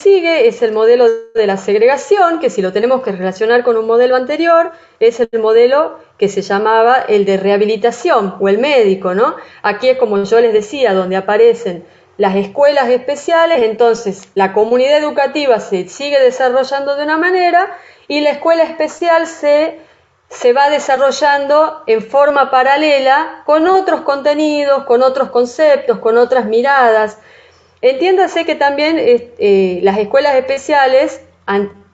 sigue es el modelo de la segregación, que si lo tenemos que relacionar con un modelo anterior, es el modelo que se llamaba el de rehabilitación o el médico, ¿no? Aquí es como yo les decía, donde aparecen las escuelas especiales, entonces la comunidad educativa se sigue desarrollando de una manera y la escuela especial se va desarrollando en forma paralela con otros contenidos, con otros conceptos, con otras miradas. Entiéndase que también las escuelas especiales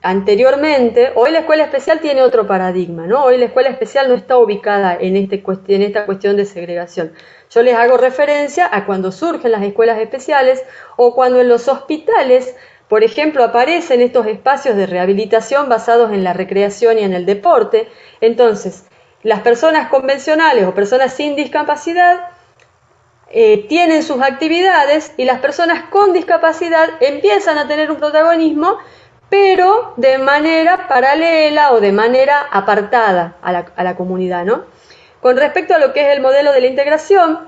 anteriormente, hoy la escuela especial tiene otro paradigma, ¿no? Hoy la escuela especial no está ubicada en esta cuestión de segregación. Yo les hago referencia a cuando surgen las escuelas especiales o cuando en los hospitales, por ejemplo, aparecen estos espacios de rehabilitación basados en la recreación y en el deporte. Entonces, las personas convencionales o personas sin discapacidad tienen sus actividades y las personas con discapacidad empiezan a tener un protagonismo, pero de manera paralela o de manera apartada a la comunidad, ¿no? Con respecto a lo que es el modelo de la integración,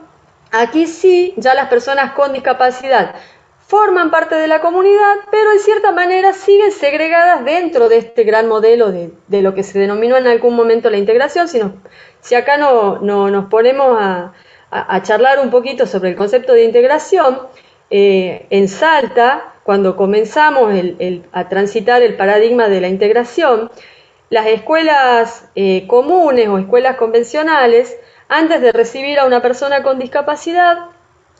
aquí sí ya las personas con discapacidad forman parte de la comunidad, pero en cierta manera siguen segregadas dentro de este gran modelo de lo que se denominó en algún momento la integración. Si acá nos ponemos a charlar un poquito sobre el concepto de integración, en Salta, cuando comenzamos a transitar el paradigma de la integración, las escuelas comunes o escuelas convencionales, antes de recibir a una persona con discapacidad,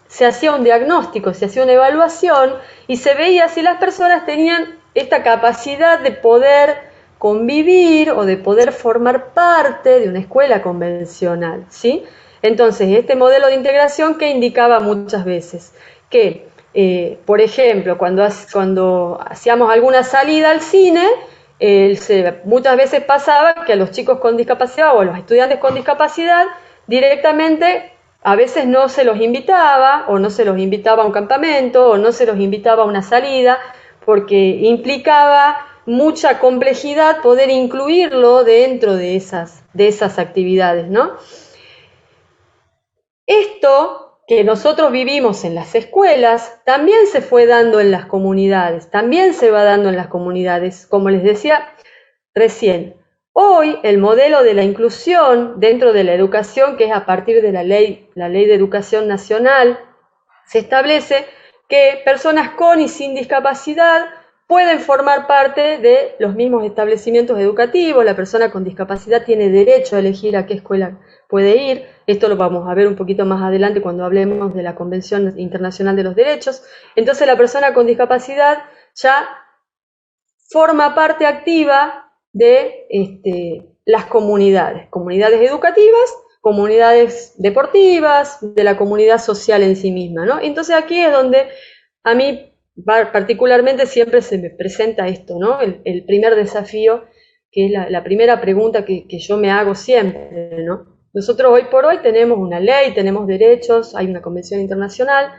se hacía un diagnóstico, se hacía una evaluación y se veía si las personas tenían esta capacidad de poder convivir o de poder formar parte de una escuela convencional, ¿sí? Entonces, este modelo de integración que indicaba muchas veces que, por ejemplo, cuando hacíamos alguna salida al cine, muchas veces pasaba que a los chicos con discapacidad o a los estudiantes con discapacidad directamente a veces no se los invitaba o no se los invitaba a un campamento o no se los invitaba a una salida porque implicaba mucha complejidad poder incluirlo dentro de esas actividades, ¿no? Esto que nosotros vivimos en las escuelas también se fue dando en las comunidades, también se va dando en las comunidades, como les decía recién. Hoy el modelo de la inclusión dentro de la educación, que es a partir de la ley de educación nacional, se establece que personas con y sin discapacidad pueden formar parte de los mismos establecimientos educativos. La persona con discapacidad tiene derecho a elegir a qué escuela puede ir. Esto lo vamos a ver un poquito más adelante cuando hablemos de la Convención Internacional de los Derechos. Entonces la persona con discapacidad ya forma parte activa de las comunidades educativas, comunidades deportivas, de la comunidad social en sí misma, ¿no? Entonces aquí es donde a mí particularmente siempre se me presenta esto, ¿no? El primer desafío, que es la primera pregunta que yo me hago siempre, ¿no? Nosotros hoy por hoy tenemos una ley, tenemos derechos, hay una convención internacional,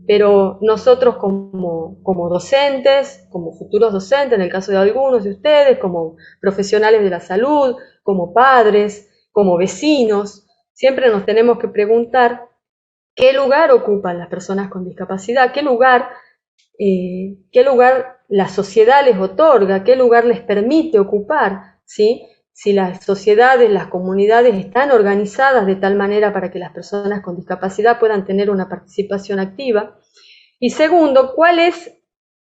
pero nosotros como docentes, como futuros docentes, en el caso de algunos de ustedes, como profesionales de la salud, como padres, como vecinos, siempre nos tenemos que preguntar qué lugar ocupan las personas con discapacidad, qué lugar la sociedad les otorga, qué lugar les permite ocupar, ¿sí? Si las sociedades, las comunidades están organizadas de tal manera para que las personas con discapacidad puedan tener una participación activa. Y segundo, ¿cuál es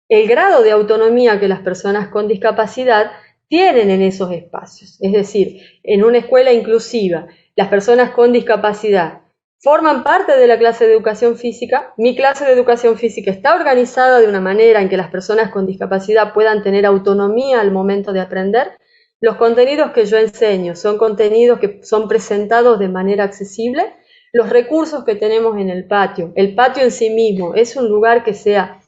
el grado de autonomía que las personas con discapacidad tienen en esos espacios? Es decir, en una escuela inclusiva, las personas con discapacidad forman parte de la clase de educación física. Mi clase de educación física está organizada de una manera en que las personas con discapacidad puedan tener autonomía al momento de aprender. Los contenidos que yo enseño son contenidos que son presentados de manera accesible. Los recursos que tenemos en el patio en sí mismo es un lugar que sea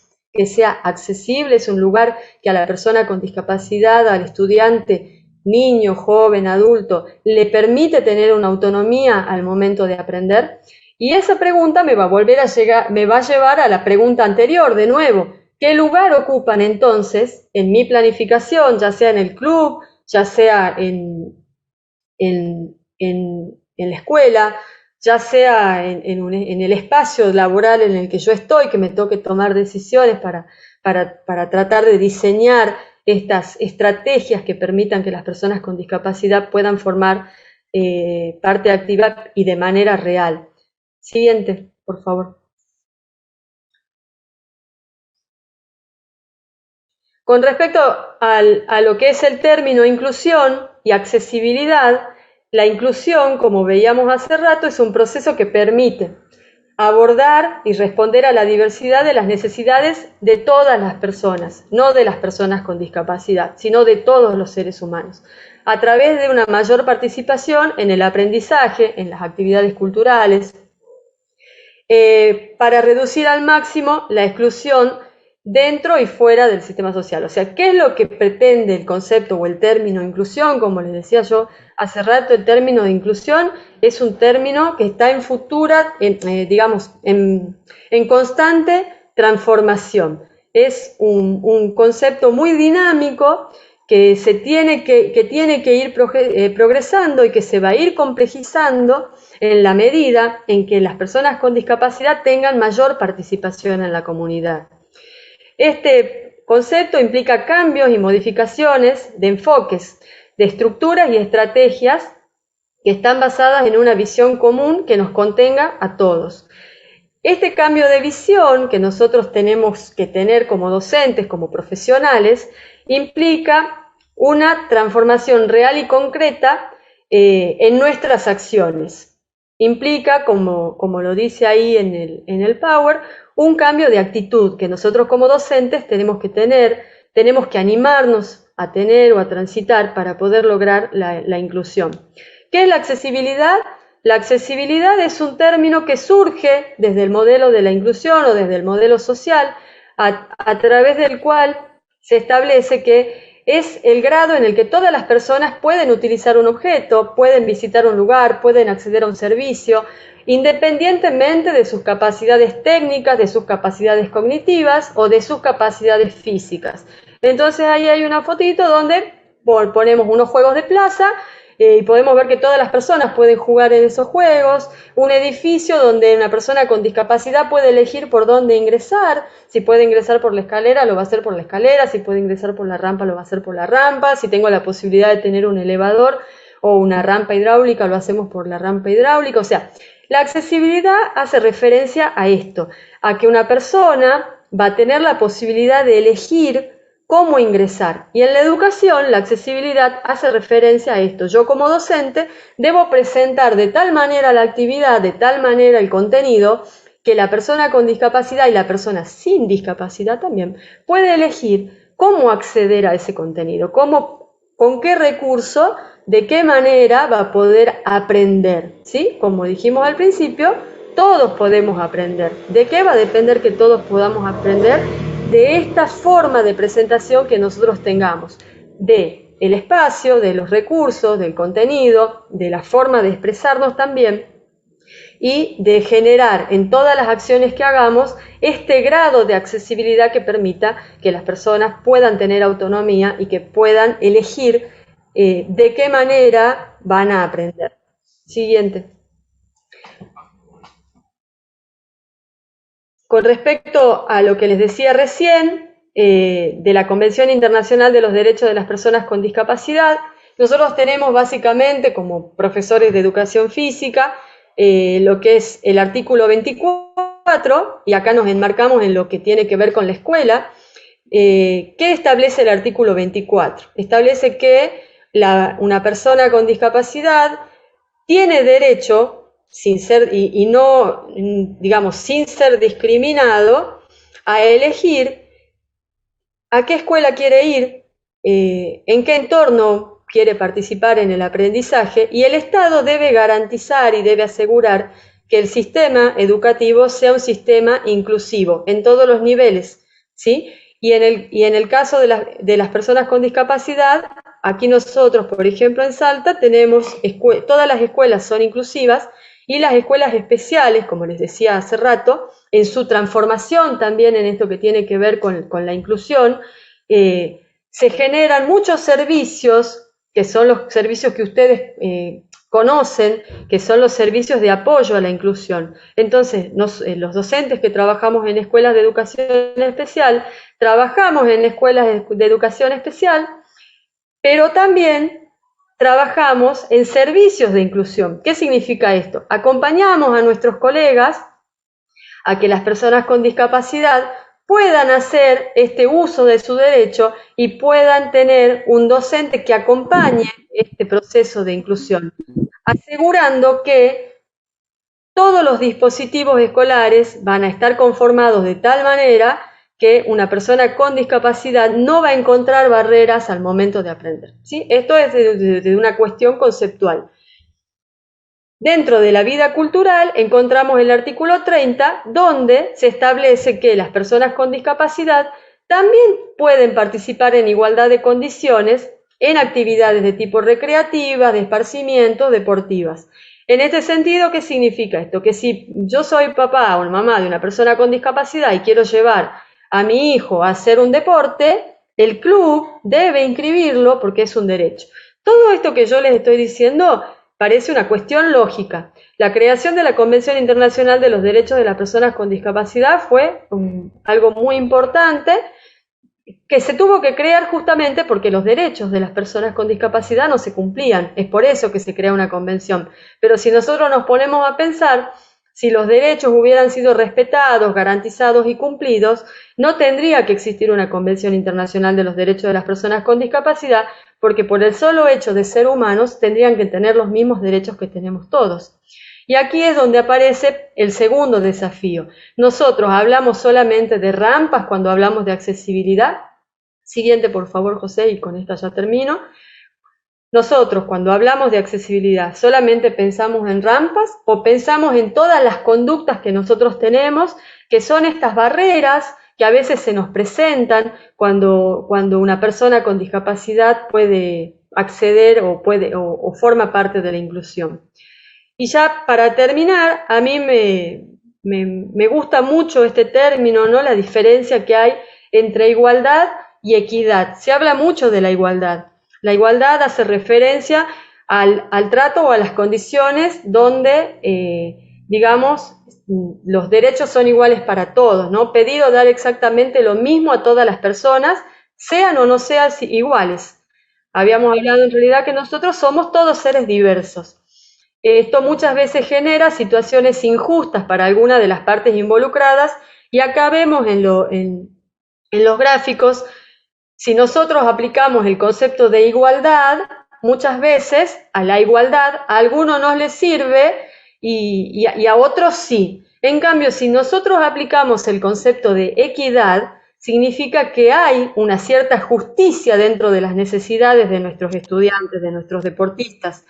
accesible, es un lugar que a la persona con discapacidad, al estudiante, niño, joven, adulto, le permite tener una autonomía al momento de aprender. Y esa pregunta me va a llevar a la pregunta anterior, de nuevo, ¿qué lugar ocupan entonces en mi planificación, ya sea en el club, ya sea en la escuela, ya sea en el espacio laboral en el que yo estoy, que me toque tomar decisiones para tratar de diseñar estas estrategias que permitan que las personas con discapacidad puedan formar parte activa y de manera real. Siguiente, por favor. Con respecto a lo que es el término inclusión y accesibilidad, la inclusión, como veíamos hace rato, es un proceso que permite abordar y responder a la diversidad de las necesidades de todas las personas, no de las personas con discapacidad, sino de todos los seres humanos, a través de una mayor participación en el aprendizaje, en las actividades culturales, para reducir al máximo la exclusión dentro y fuera del sistema social. O sea, ¿qué es lo que pretende el concepto o el término inclusión? Como les decía yo hace rato, el término de inclusión es un término que está en futura, digamos, en constante transformación. Es un concepto muy dinámico que tiene que ir progresando y que se va a ir complejizando en la medida en que las personas con discapacidad tengan mayor participación en la comunidad. Este concepto implica cambios y modificaciones de enfoques, de estructuras y estrategias que están basadas en una visión común que nos contenga a todos. Este cambio de visión que nosotros tenemos que tener como docentes, como profesionales, implica una transformación real y concreta en nuestras acciones. Implica, como lo dice ahí en el Power, un cambio de actitud que nosotros como docentes tenemos que tener, tenemos que animarnos a tener o a transitar para poder lograr la inclusión. ¿Qué es la accesibilidad? La accesibilidad es un término que surge desde el modelo de la inclusión o desde el modelo social, a través del cual se establece que es el grado en el que todas las personas pueden utilizar un objeto, pueden visitar un lugar, pueden acceder a un servicio, independientemente de sus capacidades técnicas, de sus capacidades cognitivas o de sus capacidades físicas. Entonces ahí hay una fotito donde ponemos unos juegos de plaza y podemos ver que todas las personas pueden jugar en esos juegos, un edificio donde una persona con discapacidad puede elegir por dónde ingresar, si puede ingresar por la escalera lo va a hacer por la escalera, si puede ingresar por la rampa lo va a hacer por la rampa, si tengo la posibilidad de tener un elevador o una rampa hidráulica lo hacemos por la rampa hidráulica. O sea, la accesibilidad hace referencia a esto, a que una persona va a tener la posibilidad de elegir cómo ingresar. Y en la educación, la accesibilidad hace referencia a esto. Yo como docente debo presentar de tal manera la actividad, de tal manera el contenido, que la persona con discapacidad y la persona sin discapacidad también puede elegir cómo acceder a ese contenido, con qué recurso, de qué manera va a poder aprender, ¿sí? Como dijimos al principio, todos podemos aprender. ¿De qué va a depender que todos podamos aprender? De esta forma de presentación que nosotros tengamos, de el espacio, de los recursos, del contenido, de la forma de expresarnos también, y de generar en todas las acciones que hagamos este grado de accesibilidad que permita que las personas puedan tener autonomía y que puedan elegir de qué manera van a aprender. Siguiente. Con respecto a lo que les decía recién, de la Convención Internacional de los Derechos de las Personas con Discapacidad, nosotros tenemos básicamente como profesores de educación física lo que es el artículo 24, y acá nos enmarcamos en lo que tiene que ver con la escuela. ¿Qué establece el artículo 24? Establece que una persona con discapacidad tiene derecho, sin ser, y no, digamos, sin ser discriminado, a elegir a qué escuela quiere ir, en qué entorno quiere participar en el aprendizaje, y el Estado debe garantizar y debe asegurar que el sistema educativo sea un sistema inclusivo en todos los niveles, ¿sí? Y en el caso de las personas con discapacidad, aquí nosotros, por ejemplo, en Salta, tenemos todas las escuelas son inclusivas, y las escuelas especiales, como les decía hace rato, en su transformación también en esto que tiene que ver con la inclusión, se generan muchos servicios, que son los servicios que ustedes conocen, que son los servicios de apoyo a la inclusión. Entonces, los docentes que trabajamos en escuelas de educación especial, trabajamos en escuelas de educación especial, pero también trabajamos en servicios de inclusión. ¿Qué significa esto? Acompañamos a nuestros colegas a que las personas con discapacidad puedan hacer este uso de su derecho y puedan tener un docente que acompañe este proceso de inclusión, asegurando que todos los dispositivos escolares van a estar conformados de tal manera que una persona con discapacidad no va a encontrar barreras al momento de aprender, ¿sí? Esto es de una cuestión conceptual. Dentro de la vida cultural encontramos el artículo 30, donde se establece que las personas con discapacidad también pueden participar en igualdad de condiciones en actividades de tipo recreativas, de esparcimiento, deportivas. En este sentido, ¿qué significa esto? Que si yo soy papá o mamá de una persona con discapacidad y quiero llevar a mi hijo a hacer un deporte, el club debe inscribirlo porque es un derecho. Todo esto que yo les estoy diciendo parece una cuestión lógica. La creación de la Convención Internacional de los Derechos de las Personas con Discapacidad fue algo muy importante que se tuvo que crear justamente porque los derechos de las personas con discapacidad no se cumplían. Es por eso que se crea una convención. Pero si nosotros nos ponemos a pensar, si los derechos hubieran sido respetados, garantizados y cumplidos, no tendría que existir una Convención Internacional de los Derechos de las Personas con Discapacidad, porque por el solo hecho de ser humanos tendrían que tener los mismos derechos que tenemos todos. Y aquí es donde aparece el segundo desafío. Nosotros hablamos solamente de rampas cuando hablamos de accesibilidad. Siguiente, por favor, José, y con esta ya termino. Nosotros, cuando hablamos de accesibilidad, ¿solamente pensamos en rampas o pensamos en todas las conductas que nosotros tenemos, que son estas barreras que a veces se nos presentan cuando una persona con discapacidad puede acceder o forma parte de la inclusión? Y ya para terminar, a mí me gusta mucho este término, ¿no? La diferencia que hay entre igualdad y equidad. Se habla mucho de la igualdad. La igualdad hace referencia al trato o a las condiciones donde, digamos, los derechos son iguales para todos, ¿no? Pedir o dar exactamente lo mismo a todas las personas, sean o no sean iguales. Habíamos hablado en realidad que nosotros somos todos seres diversos. Esto muchas veces genera situaciones injustas para alguna de las partes involucradas y acá vemos en los gráficos, si nosotros aplicamos el concepto de igualdad, muchas veces a la igualdad a algunos no les sirve y a otros sí. En cambio, si nosotros aplicamos el concepto de equidad, significa que hay una cierta justicia dentro de las necesidades de nuestros estudiantes, de nuestros deportistas.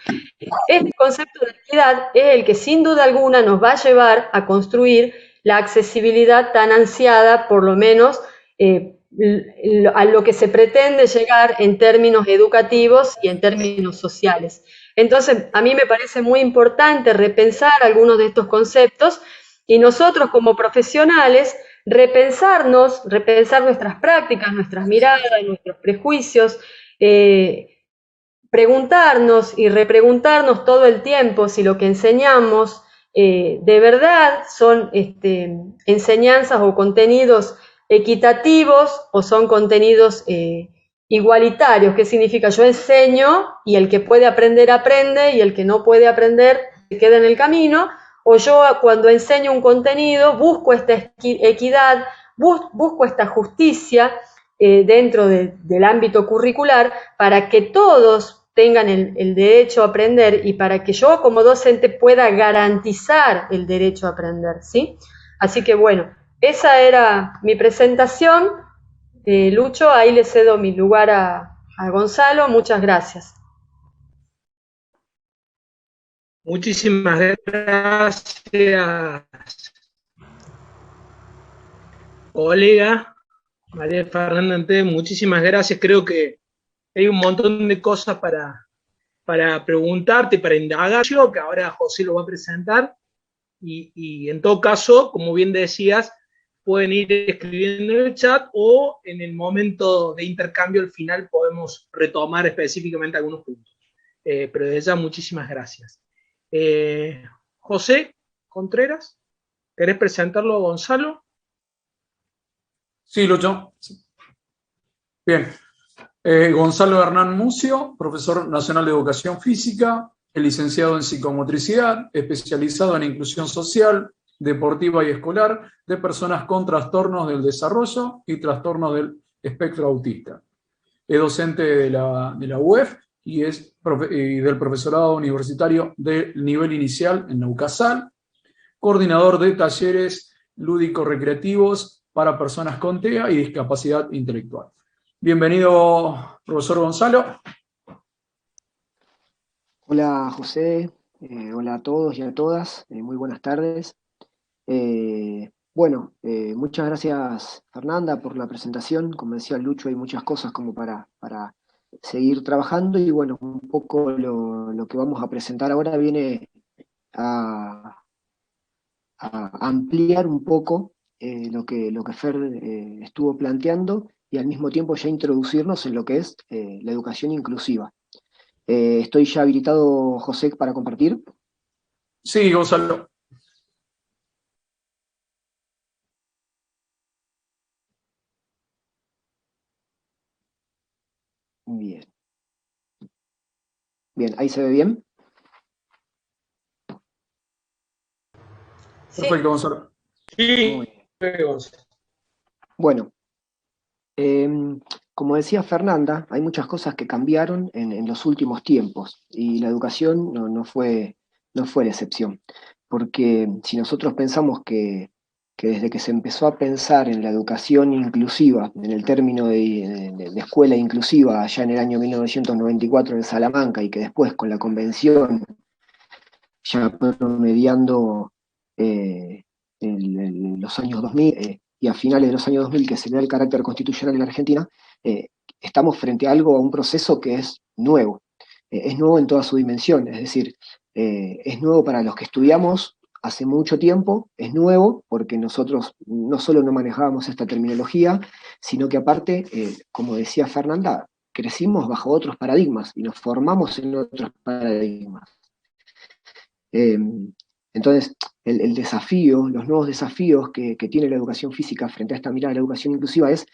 Este concepto de equidad es el que sin duda alguna nos va a llevar a construir la accesibilidad tan ansiada, por lo menos a lo que se pretende llegar en términos educativos y en términos sociales. Entonces, a mí me parece muy importante repensar algunos de estos conceptos y nosotros como profesionales repensar nuestras prácticas, nuestras miradas, nuestros prejuicios, preguntarnos y repreguntarnos todo el tiempo si lo que enseñamos de verdad son enseñanzas o contenidos equitativos o son contenidos igualitarios. ¿Qué significa? Yo enseño y el que puede aprender aprende y el que no puede aprender se queda en el camino, o yo cuando enseño un contenido busco esta equidad, busco esta justicia dentro del ámbito curricular para que todos tengan el derecho a aprender y para que yo como docente pueda garantizar el derecho a aprender, ¿sí? Así que bueno, esa era mi presentación. Lucho, ahí le cedo mi lugar a Gonzalo. Muchas gracias. Muchísimas gracias, colega María Fernanda Ante, muchísimas gracias. Creo que hay un montón de cosas para preguntarte, para indagar, yo, que ahora José lo va a presentar. Y en todo caso, como bien decías, pueden ir escribiendo en el chat o en el momento de intercambio al final podemos retomar específicamente algunos puntos. pero desde ya muchísimas gracias. José Contreras, ¿querés presentarlo a Gonzalo? Sí, Lucho. Bien. Gonzalo Hernán Mucio, profesor nacional de Educación Física, licenciado en Psicomotricidad, especializado en inclusión social, deportiva y escolar de personas con trastornos del desarrollo y trastornos del espectro autista. Es docente de la UEF y del profesorado universitario de nivel inicial en Naucasal, coordinador de talleres lúdico-recreativos para personas con TEA y discapacidad intelectual. Bienvenido, profesor Gonzalo. Hola José, hola a todos y a todas, muy buenas tardes. Muchas gracias Fernanda por la presentación. Como decía Lucho, hay muchas cosas como para seguir trabajando y bueno, un poco lo que vamos a presentar ahora viene a, a ampliar un poco lo que Fer estuvo planteando y al mismo tiempo ya introducirnos en lo que es la educación inclusiva. ¿Estoy ya habilitado, José, para compartir? Sí, Gonzalo. Bien. Bien, ¿ahí se ve bien? Perfecto, Gonzalo. Sí, Muy bien. Bueno, como decía Fernanda, hay muchas cosas que cambiaron en los últimos tiempos y la educación no fue la excepción. Porque si nosotros pensamos que desde que se empezó a pensar en la educación inclusiva, en el término de escuela inclusiva allá en el año 1994 en Salamanca y que después con la convención ya promediando eh, los años 2000 y a finales de los años 2000 que se le da el carácter constitucional en la Argentina, estamos frente a un proceso que es nuevo. Es nuevo en toda su dimensión, es decir, es nuevo para los que estudiamos hace mucho tiempo, es nuevo porque nosotros no solo no manejábamos esta terminología, sino que aparte, como decía Fernanda, crecimos bajo otros paradigmas y nos formamos en otros paradigmas. Eh, entonces, el desafío, los nuevos desafíos que tiene la educación física frente a esta mirada de la educación inclusiva es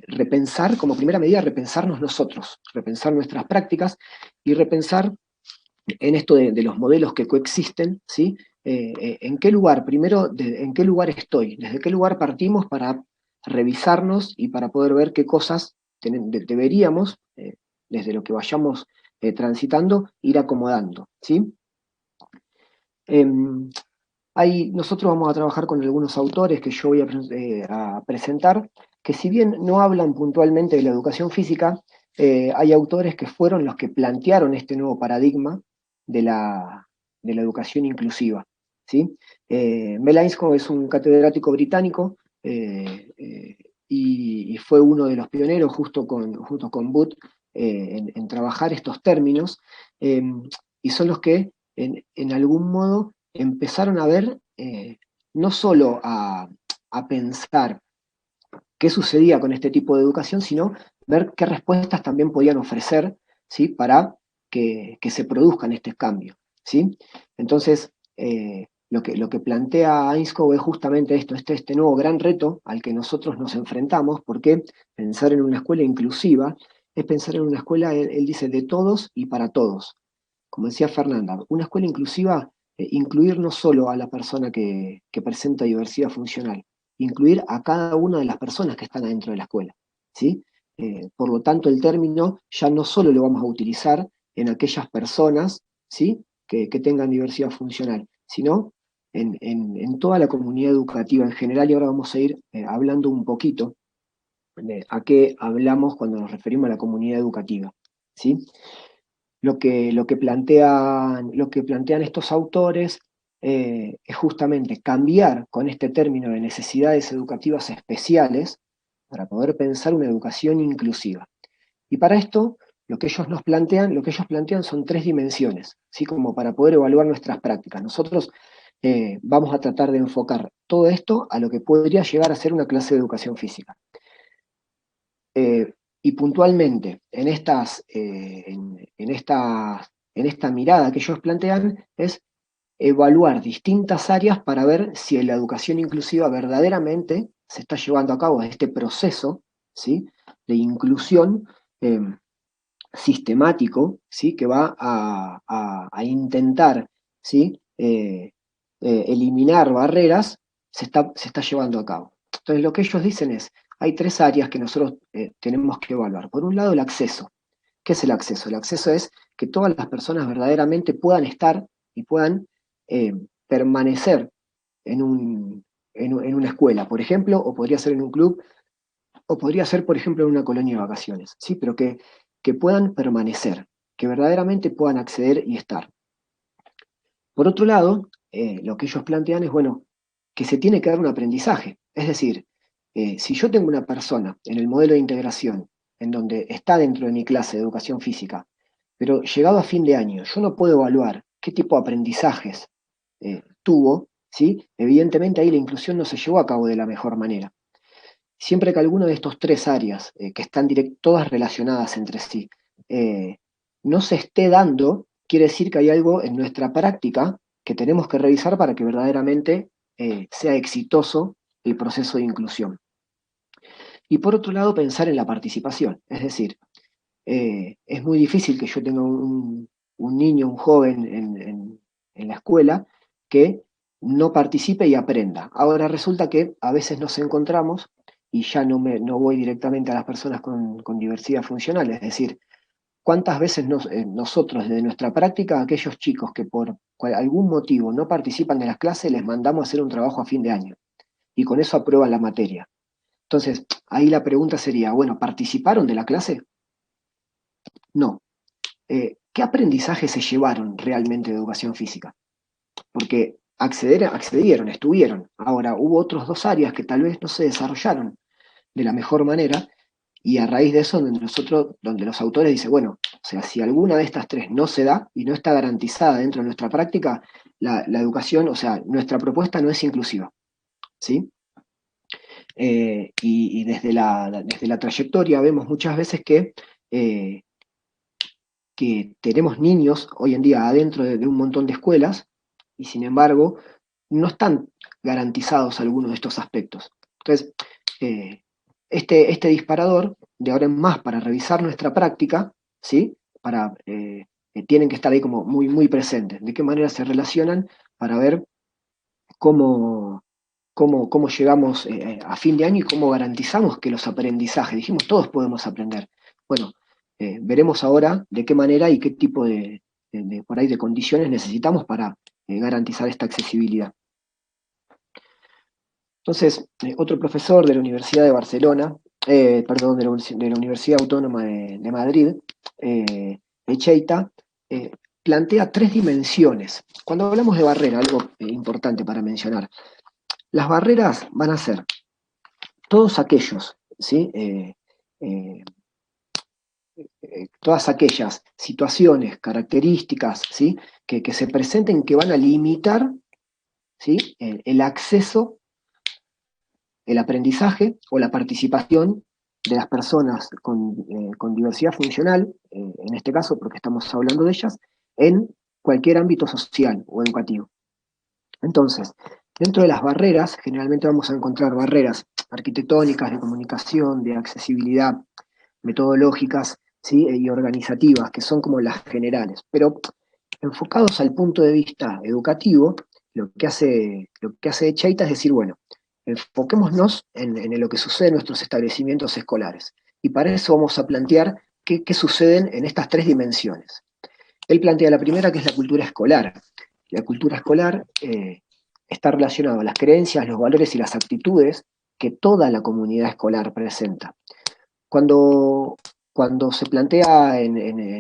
repensar, como primera medida, repensarnos nosotros, repensar nuestras prácticas y repensar en esto de los modelos que coexisten, ¿sí? ¿En qué lugar, primero, en qué lugar estoy? ¿Desde qué lugar partimos para revisarnos y para poder ver qué cosas deberíamos, desde lo que vayamos transitando, ir acomodando, ¿sí? Nosotros vamos a trabajar con algunos autores que yo voy a presentar, que si bien no hablan puntualmente de la educación física, hay autores que fueron los que plantearon este nuevo paradigma de la educación inclusiva. ¿Sí? Mel Ainscough es un catedrático británico y fue uno de los pioneros junto con Booth en trabajar estos términos y son los que en algún modo empezaron a ver, no solo a pensar qué sucedía con este tipo de educación, sino ver qué respuestas también podían ofrecer, ¿sí? Para que se produzcan estos cambios, ¿sí? Entonces, lo que plantea Ainscough es justamente esto, este nuevo gran reto al que nosotros nos enfrentamos, porque pensar en una escuela inclusiva es pensar en una escuela, él dice, de todos y para todos. Como decía Fernanda, una escuela inclusiva, incluir no solo a la persona que presenta diversidad funcional, incluir a cada una de las personas que están adentro de la escuela, ¿sí? Por lo tanto, el término ya no solo lo vamos a utilizar en aquellas personas, ¿sí? que tengan diversidad funcional, sino en toda la comunidad educativa en general, y ahora vamos a ir hablando un poquito de a qué hablamos cuando nos referimos a la comunidad educativa, ¿sí? Lo que plantean estos autores es justamente cambiar con este término de necesidades educativas especiales para poder pensar una educación inclusiva. Y para esto, lo que ellos plantean son tres dimensiones, ¿sí? Como para poder evaluar nuestras prácticas. Nosotros vamos a tratar de enfocar todo esto a lo que podría llegar a ser una clase de educación física. Y Y puntualmente, en esta mirada que ellos plantean, es evaluar distintas áreas para ver si la educación inclusiva verdaderamente se está llevando a cabo este proceso, ¿sí?, de inclusión sistemático, ¿sí?, que va a intentar, ¿sí?, eliminar barreras, se está llevando a cabo. Entonces lo que ellos dicen es, hay tres áreas que nosotros tenemos que evaluar. Por un lado, el acceso. ¿Qué es el acceso? El acceso es que todas las personas verdaderamente puedan estar y puedan permanecer en una escuela, por ejemplo, o podría ser en un club, o podría ser, por ejemplo, en una colonia de vacaciones, ¿sí? Pero que puedan permanecer, que verdaderamente puedan acceder y estar. Por otro lado, lo que ellos plantean es, bueno, que se tiene que dar un aprendizaje. Es decir, si yo tengo una persona en el modelo de integración, en donde está dentro de mi clase de educación física, pero llegado a fin de año, yo no puedo evaluar qué tipo de aprendizajes tuvo, ¿sí? Evidentemente ahí la inclusión no se llevó a cabo de la mejor manera. Siempre que alguno de estos tres áreas, que están todas relacionadas entre sí, no se esté dando, quiere decir que hay algo en nuestra práctica que tenemos que revisar para que verdaderamente sea exitoso el proceso de inclusión. Y por otro lado, pensar en la participación. Es decir, es muy difícil que yo tenga un niño, un joven en la escuela que no participe y aprenda. Ahora resulta que a veces nos encontramos, y ya no voy directamente a las personas con diversidad funcional, es decir, ¿cuántas veces nosotros desde nuestra práctica, aquellos chicos que por algún motivo no participan de las clases, les mandamos a hacer un trabajo a fin de año y con eso aprueban la materia? Entonces, ahí la pregunta sería, bueno, ¿participaron de la clase? No. ¿Qué aprendizaje se llevaron realmente de educación física? Porque accedieron, estuvieron. Ahora, hubo otros dos áreas que tal vez no se desarrollaron de la mejor manera, y a raíz de eso, donde los autores dicen, bueno, o sea, si alguna de estas tres no se da y no está garantizada dentro de nuestra práctica, la educación, o sea, nuestra propuesta no es inclusiva, ¿sí? Y desde la trayectoria vemos muchas veces que tenemos niños hoy en día adentro de un montón de escuelas y sin embargo no están garantizados algunos de estos aspectos. Entonces, este disparador, de ahora en más, para revisar nuestra práctica, ¿sí? Tienen que estar ahí como muy, muy presentes. De qué manera se relacionan para ver cómo llegamos a fin de año y cómo garantizamos que los aprendizajes, dijimos, todos podemos aprender. Bueno, veremos ahora de qué manera y qué tipo por ahí de condiciones necesitamos para garantizar esta accesibilidad. Entonces, otro profesor de la Universidad de Barcelona, perdón, de la Universidad Autónoma de Madrid, Echeita, plantea tres dimensiones. Cuando hablamos de barrera, algo importante para mencionar, las barreras van a ser todos aquellos, ¿sí? Todas aquellas situaciones, características, ¿sí? que se presenten que van a limitar, ¿sí? el acceso, el aprendizaje o la participación de las personas con diversidad funcional, en este caso porque estamos hablando de ellas, en cualquier ámbito social o educativo. Entonces, dentro de las barreras, generalmente vamos a encontrar barreras arquitectónicas, de comunicación, de accesibilidad, metodológicas, ¿sí? Y organizativas, que son como las generales. Pero enfocados al punto de vista educativo, lo que hace Echeita es decir, bueno, enfoquémonos en lo que sucede en nuestros establecimientos escolares. Y para eso vamos a plantear qué suceden en estas tres dimensiones. Él plantea la primera, que es la cultura escolar. La cultura escolar está relacionada a las creencias, los valores y las actitudes que toda la comunidad escolar presenta. Cuando se plantea en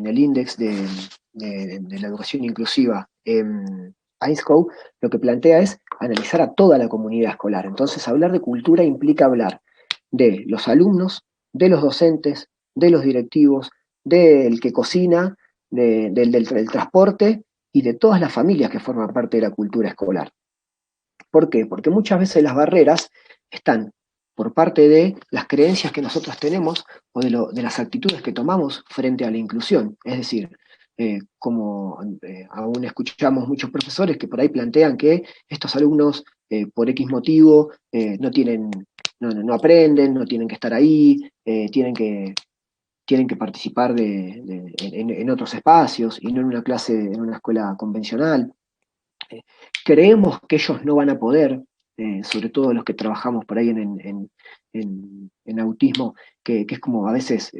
el índice de la educación inclusiva, INSCO, lo que plantea es analizar a toda la comunidad escolar. Entonces, hablar de cultura implica hablar de los alumnos, de los docentes, de los directivos, del que cocina, del transporte y de todas las familias que forman parte de la cultura escolar. ¿Por qué? Porque muchas veces las barreras están por parte de las creencias que nosotros tenemos o de las actitudes que tomamos frente a la inclusión. Es decir, como aún escuchamos muchos profesores que por ahí plantean que estos alumnos por X motivo no aprenden, no tienen que estar ahí, tienen que participar en otros espacios y no en una clase, en una escuela convencional. Creemos que ellos no van a poder, sobre todo los que trabajamos por ahí en autismo, que es como a veces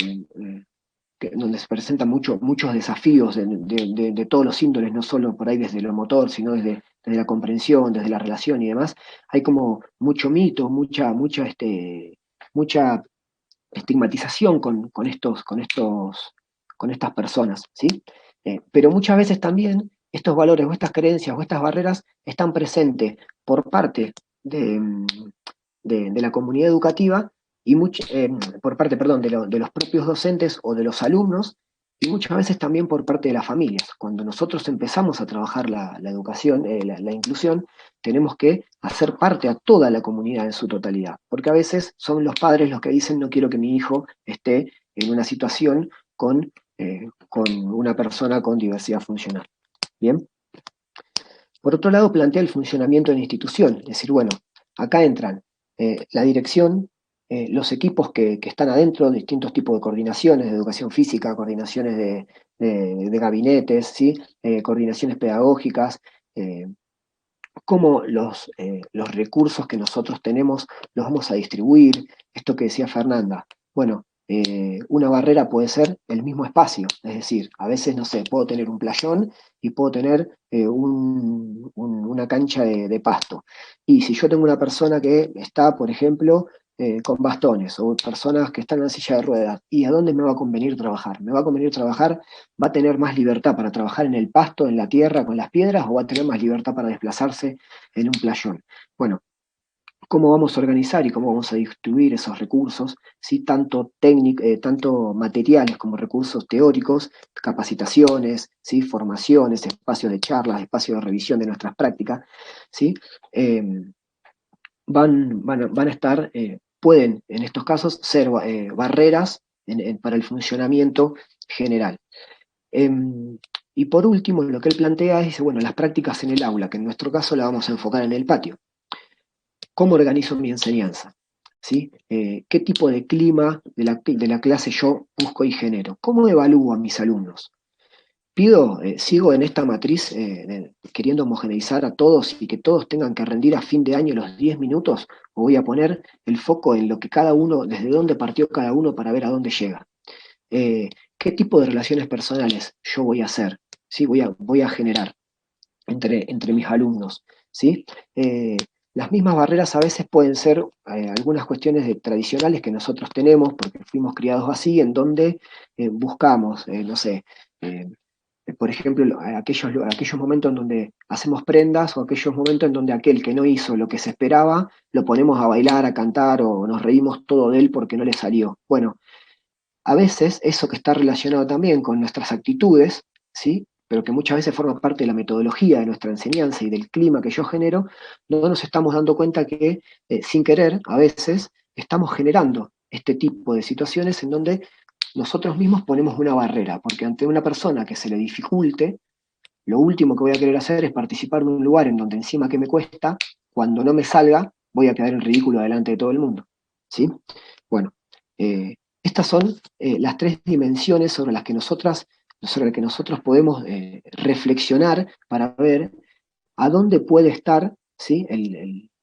donde se presentan muchos desafíos de todos los índoles, no solo por ahí desde lo motor, sino desde la comprensión, desde la relación y demás. Hay como mucho mito, mucha estigmatización con estas personas, ¿sí? Pero muchas veces también estos valores o estas creencias o estas barreras están presentes por parte de la comunidad educativa y por parte, perdón, de los propios docentes o de los alumnos y muchas veces también por parte de las familias. Cuando nosotros empezamos a trabajar la educación, la inclusión, tenemos que hacer parte a toda la comunidad en su totalidad, porque a veces son los padres los que dicen no quiero que mi hijo esté en una situación con una persona con diversidad funcional. Bien. Por otro lado, plantea el funcionamiento de la institución, es decir, bueno, acá entran la dirección, los equipos que están adentro, distintos tipos de coordinaciones de educación física, coordinaciones de gabinetes, ¿sí? Coordinaciones pedagógicas, cómo los recursos que nosotros tenemos los vamos a distribuir, esto que decía Fernanda. Bueno, una barrera puede ser el mismo espacio, es decir, a veces, no sé, puedo tener un playón y puedo tener una cancha de pasto. Y si yo tengo una persona que está, por ejemplo, con bastones o personas que están en la silla de ruedas, ¿y a dónde me va a convenir trabajar? ¿Me va a convenir trabajar? ¿Va a tener más libertad para trabajar en el pasto, en la tierra, con las piedras, o va a tener más libertad para desplazarse en un playón? Bueno, cómo vamos a organizar y cómo vamos a distribuir esos recursos, ¿sí? Tanto materiales como recursos teóricos, capacitaciones, ¿sí? Formaciones, espacios de charlas, espacios de revisión de nuestras prácticas, ¿sí? Van a estar, pueden en estos casos ser barreras para el funcionamiento general. Y por último, lo que él plantea es, bueno, las prácticas en el aula, que en nuestro caso la vamos a enfocar en el patio. ¿Cómo organizo mi enseñanza? ¿Sí? ¿Qué tipo de clima de la clase yo busco y genero? ¿Cómo evalúo a mis alumnos? Sigo en esta matriz queriendo homogeneizar a todos y que todos tengan que rendir a fin de año los 10 minutos, o voy a poner el foco en lo que cada uno, desde dónde partió cada uno para ver a dónde llega. ¿Qué tipo de relaciones personales yo voy a hacer? ¿Sí? Voy a generar entre mis alumnos. ¿Sí? Las mismas barreras a veces pueden ser algunas cuestiones tradicionales que nosotros tenemos, porque fuimos criados así, en donde buscamos, no sé, por ejemplo, aquellos momentos en donde hacemos prendas o aquellos momentos en donde aquel que no hizo lo que se esperaba, lo ponemos a bailar, a cantar o nos reímos todo de él porque no le salió. Bueno, a veces eso que está relacionado también con nuestras actitudes, ¿sí? Pero que muchas veces forma parte de la metodología de nuestra enseñanza y del clima que yo genero, no nos estamos dando cuenta que sin querer, a veces, estamos generando este tipo de situaciones en donde nosotros mismos ponemos una barrera, porque ante una persona que se le dificulte, lo último que voy a querer hacer es participar de un lugar en donde encima que me cuesta, cuando no me salga, voy a quedar en ridículo delante de todo el mundo. ¿Sí? Bueno, estas son las tres dimensiones sobre las que nosotros podemos reflexionar para ver a dónde puede estar, ¿sí?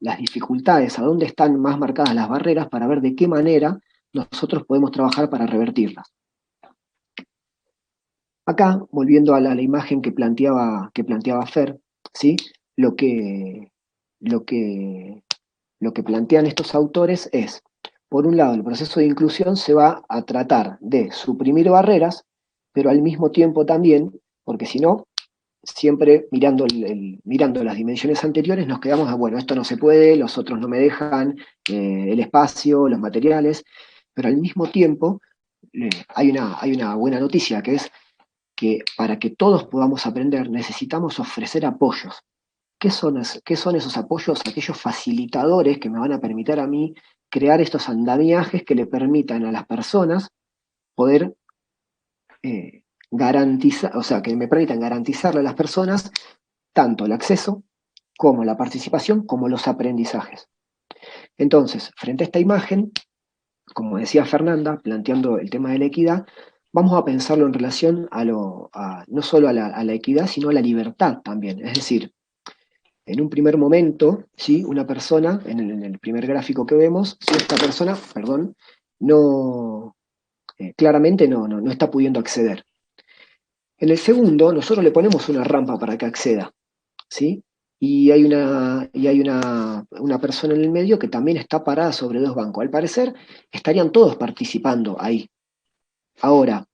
Las dificultades, a dónde están más marcadas las barreras, para ver de qué manera nosotros podemos trabajar para revertirlas. Acá, volviendo a la imagen que planteaba Fer, ¿sí? Lo que plantean estos autores es, por un lado, el proceso de inclusión se va a tratar de suprimir barreras, pero al mismo tiempo también, porque si no, siempre mirando las dimensiones anteriores nos quedamos, bueno, esto no se puede, los otros no me dejan, el espacio, los materiales, pero al mismo tiempo hay una buena noticia, que es que para que todos podamos aprender necesitamos ofrecer apoyos. ¿Qué son esos apoyos? Aquellos facilitadores que me van a permitir a mí crear estos andamiajes que le permitan a las personas poder garantizar, o sea, que me permitan garantizarle a las personas tanto el acceso como la participación, como los aprendizajes. Entonces, frente a esta imagen, como decía Fernanda, planteando el tema de la equidad, vamos a pensarlo en relación no solo a la equidad, sino a la libertad también. Es decir, en un primer momento, ¿sí? Una persona, en el primer gráfico que vemos, si esta persona, perdón, no, claramente no está pudiendo acceder. En el segundo, nosotros le ponemos una rampa para que acceda, ¿sí? Y hay una persona en el medio que también está parada sobre dos bancos. Al parecer, estarían todos participando ahí. Ahora,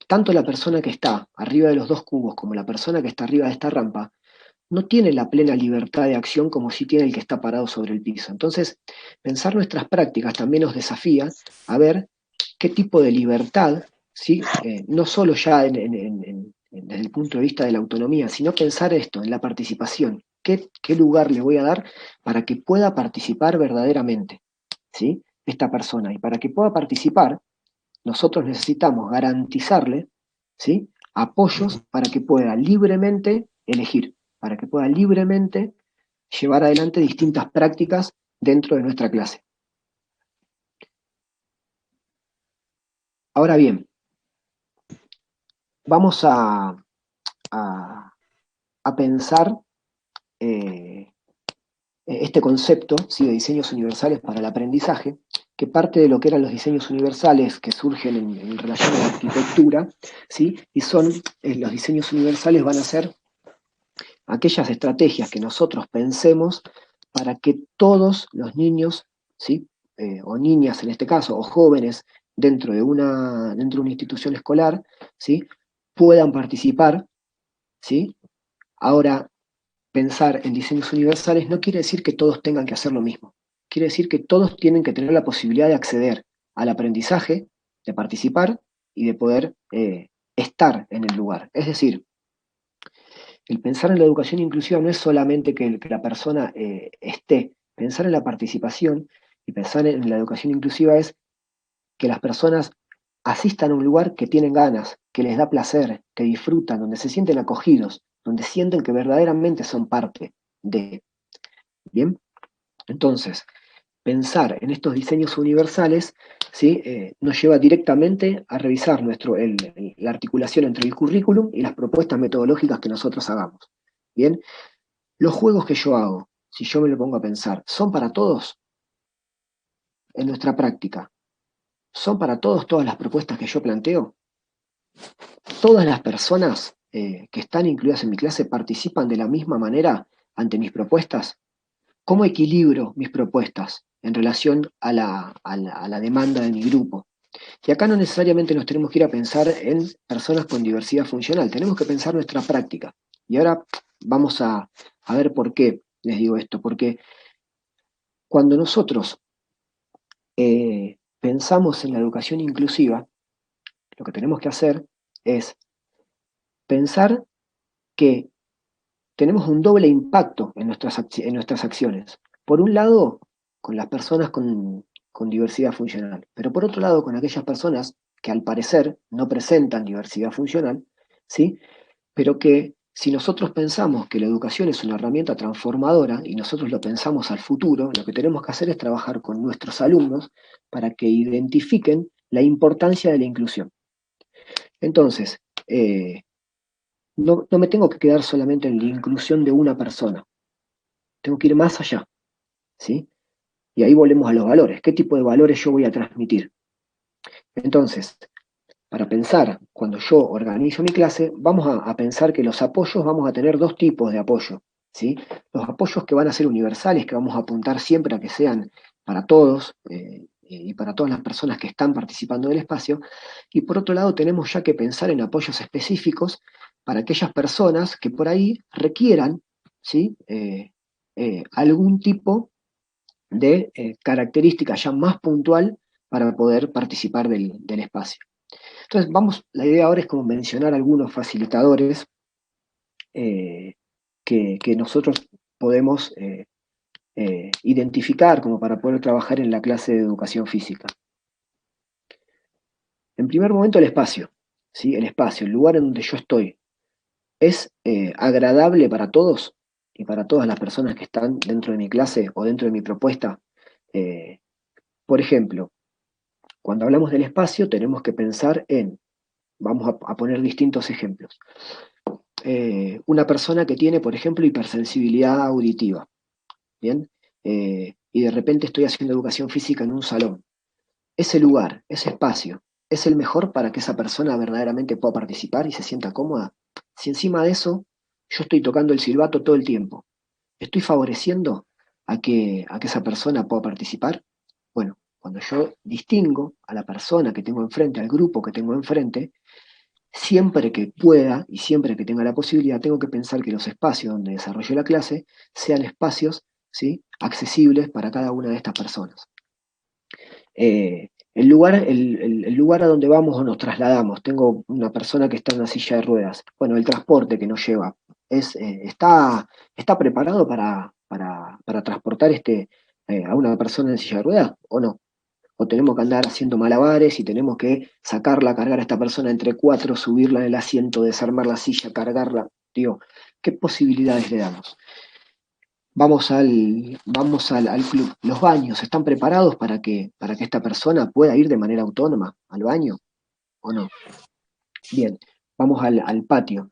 tanto la persona que está arriba de los dos cubos como la persona que está arriba de esta rampa no tiene la plena libertad de acción como si tiene el que está parado sobre el piso. Entonces, pensar nuestras prácticas también nos desafía a ver qué tipo de libertad, ¿sí? No solo ya desde el punto de vista de la autonomía, sino pensar esto en la participación. ¿Qué lugar le voy a dar para que pueda participar verdaderamente, ¿sí? Esta persona? Y para que pueda participar, nosotros necesitamos garantizarle, ¿sí? Apoyos para que pueda libremente elegir, para que pueda libremente llevar adelante distintas prácticas dentro de nuestra clase. Ahora bien, vamos a pensar este concepto, ¿sí? De diseños universales para el aprendizaje, que parte de lo que eran los diseños universales que surgen en relación a la arquitectura, ¿sí? Y los diseños universales van a ser aquellas estrategias que nosotros pensemos para que todos los niños, ¿sí? O niñas en este caso, o jóvenes dentro de una institución escolar, ¿sí? Puedan participar, ¿sí? Ahora, pensar en diseños universales no quiere decir que todos tengan que hacer lo mismo. Quiere decir que todos tienen que tener la posibilidad de acceder al aprendizaje, de participar y de poder estar en el lugar. Es decir, el pensar en la educación inclusiva no es solamente que la persona esté. Pensar en la participación y pensar en la educación inclusiva es que las personas asistan a un lugar que tienen ganas, que les da placer, que disfrutan, donde se sienten acogidos, donde sienten que verdaderamente son parte de. Bien, entonces, pensar en estos diseños universales, ¿sí? Nos lleva directamente a revisar la articulación entre el currículum y las propuestas metodológicas que nosotros hagamos. Bien, los juegos que yo hago, si yo me lo pongo a pensar, ¿son para todos en nuestra práctica? ¿Son para todos todas las propuestas que yo planteo? ¿Todas las personas que están incluidas en mi clase participan de la misma manera ante mis propuestas? ¿Cómo equilibro mis propuestas en relación a la demanda de mi grupo? Y acá no necesariamente nos tenemos que ir a pensar en personas con diversidad funcional, tenemos que pensar nuestra práctica. Y ahora vamos a ver por qué les digo esto, porque cuando nosotros pensamos en la educación inclusiva, lo que tenemos que hacer es pensar que tenemos un doble impacto en nuestras acciones. Por un lado, con las personas con diversidad funcional, pero por otro lado, con aquellas personas que al parecer no presentan diversidad funcional, ¿sí? Pero que si nosotros pensamos que la educación es una herramienta transformadora y nosotros lo pensamos al futuro, lo que tenemos que hacer es trabajar con nuestros alumnos para que identifiquen la importancia de la inclusión. Entonces, no me tengo que quedar solamente en la inclusión de una persona, tengo que ir más allá, ¿sí? Y ahí volvemos a los valores. ¿Qué tipo de valores yo voy a transmitir? Entonces, para pensar, cuando yo organizo mi clase, vamos a pensar que los apoyos vamos a tener dos tipos de apoyo, ¿sí? Los apoyos que van a ser universales, que vamos a apuntar siempre a que sean para todos y para todas las personas que están participando del espacio. Y por otro lado, tenemos ya que pensar en apoyos específicos para aquellas personas que por ahí requieran, ¿sí? Algún tipo de característica ya más puntual para poder participar del espacio. Entonces, la idea ahora es como mencionar algunos facilitadores que nosotros podemos identificar como para poder trabajar en la clase de educación física. En primer momento el espacio, ¿sí? El espacio, el lugar en donde yo estoy, ¿es agradable para todos y para todas las personas que están dentro de mi clase o dentro de mi propuesta? Eh, por ejemplo, cuando hablamos del espacio tenemos que pensar en, vamos a poner distintos ejemplos. Una persona que tiene, por ejemplo, hipersensibilidad auditiva, ¿bien? Y de repente estoy haciendo educación física en un salón. Ese lugar, ese espacio, es el mejor para que esa persona verdaderamente pueda participar y se sienta cómoda. Si encima de eso yo estoy tocando el silbato todo el tiempo, ¿estoy favoreciendo a que esa persona pueda participar? Bueno, cuando yo distingo a la persona que tengo enfrente, al grupo que tengo enfrente, siempre que pueda y siempre que tenga la posibilidad, tengo que pensar que los espacios donde desarrolle la clase sean espacios, ¿sí?, accesibles para cada una de estas personas. El lugar a donde vamos o nos trasladamos, tengo una persona que está en una silla de ruedas, bueno, el transporte que nos lleva, ¿está preparado para transportar a una persona en silla de ruedas o no? O tenemos que andar haciendo malabares y tenemos que sacarla, cargar a esta persona entre cuatro, subirla en el asiento, desarmar la silla, cargarla. Digo, ¿qué posibilidades le damos? Vamos al club. ¿Los baños están preparados para que esta persona pueda ir de manera autónoma al baño o no? Bien, vamos al patio.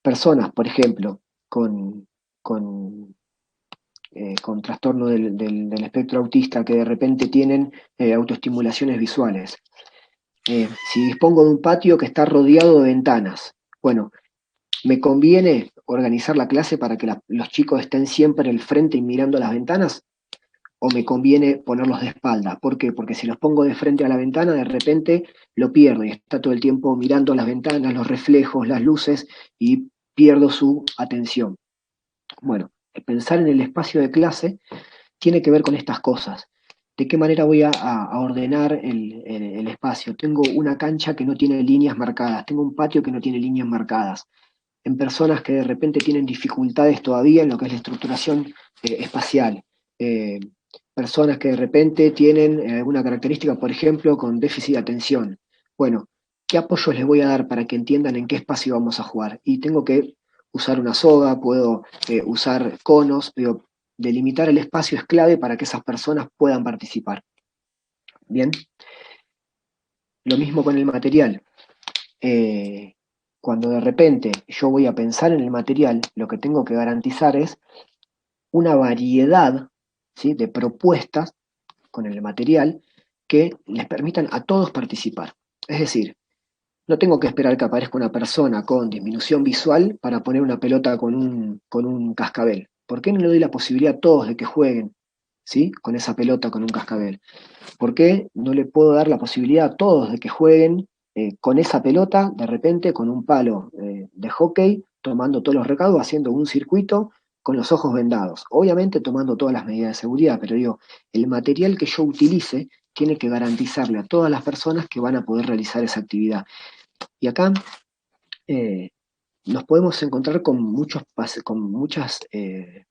Personas, por ejemplo, con, con trastorno del espectro autista que de repente tienen autoestimulaciones visuales. Si dispongo de un patio que está rodeado de ventanas, bueno, ¿me conviene organizar la clase para que los chicos estén siempre al frente y mirando las ventanas? ¿O me conviene ponerlos de espalda? ¿Por qué? Porque si los pongo de frente a la ventana, de repente lo pierdo y está todo el tiempo mirando las ventanas, los reflejos, las luces y pierdo su atención. Bueno, pensar en el espacio de clase tiene que ver con estas cosas. ¿De qué manera voy a ordenar el espacio? Tengo una cancha que no tiene líneas marcadas, tengo un patio que no tiene líneas marcadas. En personas que de repente tienen dificultades todavía en lo que es la estructuración espacial. Eh, Personas que de repente tienen alguna característica, por ejemplo, con déficit de atención. Bueno, ¿qué apoyos les voy a dar para que entiendan en qué espacio vamos a jugar? Y tengo que usar una soga, puedo usar conos, pero delimitar el espacio es clave para que esas personas puedan participar. Bien, lo mismo con el material. Cuando de repente yo voy a pensar en el material, lo que tengo que garantizar es una variedad, ¿sí?, de propuestas con el material que les permitan a todos participar. Es decir, no tengo que esperar que aparezca una persona con disminución visual para poner una pelota con un cascabel. ¿Por qué no le doy la posibilidad a todos de que jueguen, ¿sí?, con esa pelota, con un cascabel? ¿Por qué no le puedo dar la posibilidad a todos de que jueguen con esa pelota, de repente con un palo de hockey, tomando todos los recaudos, haciendo un circuito con los ojos vendados? Obviamente tomando todas las medidas de seguridad, pero digo, el material que yo utilice tiene que garantizarle a todas las personas que van a poder realizar esa actividad. Y acá eh, nos podemos encontrar con muchas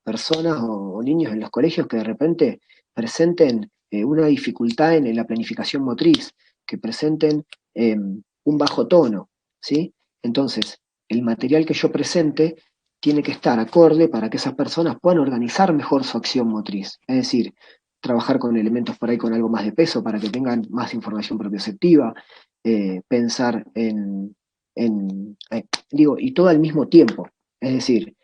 personas o niños en los colegios que de repente presenten una dificultad en la planificación motriz, que presenten un bajo tono, ¿sí? Entonces, el material que yo presente tiene que estar acorde para que esas personas puedan organizar mejor su acción motriz. Es decir, trabajar con elementos por ahí con algo más de peso para que tengan más información propioceptiva, pensar digo, y todo al mismo tiempo. Es decir,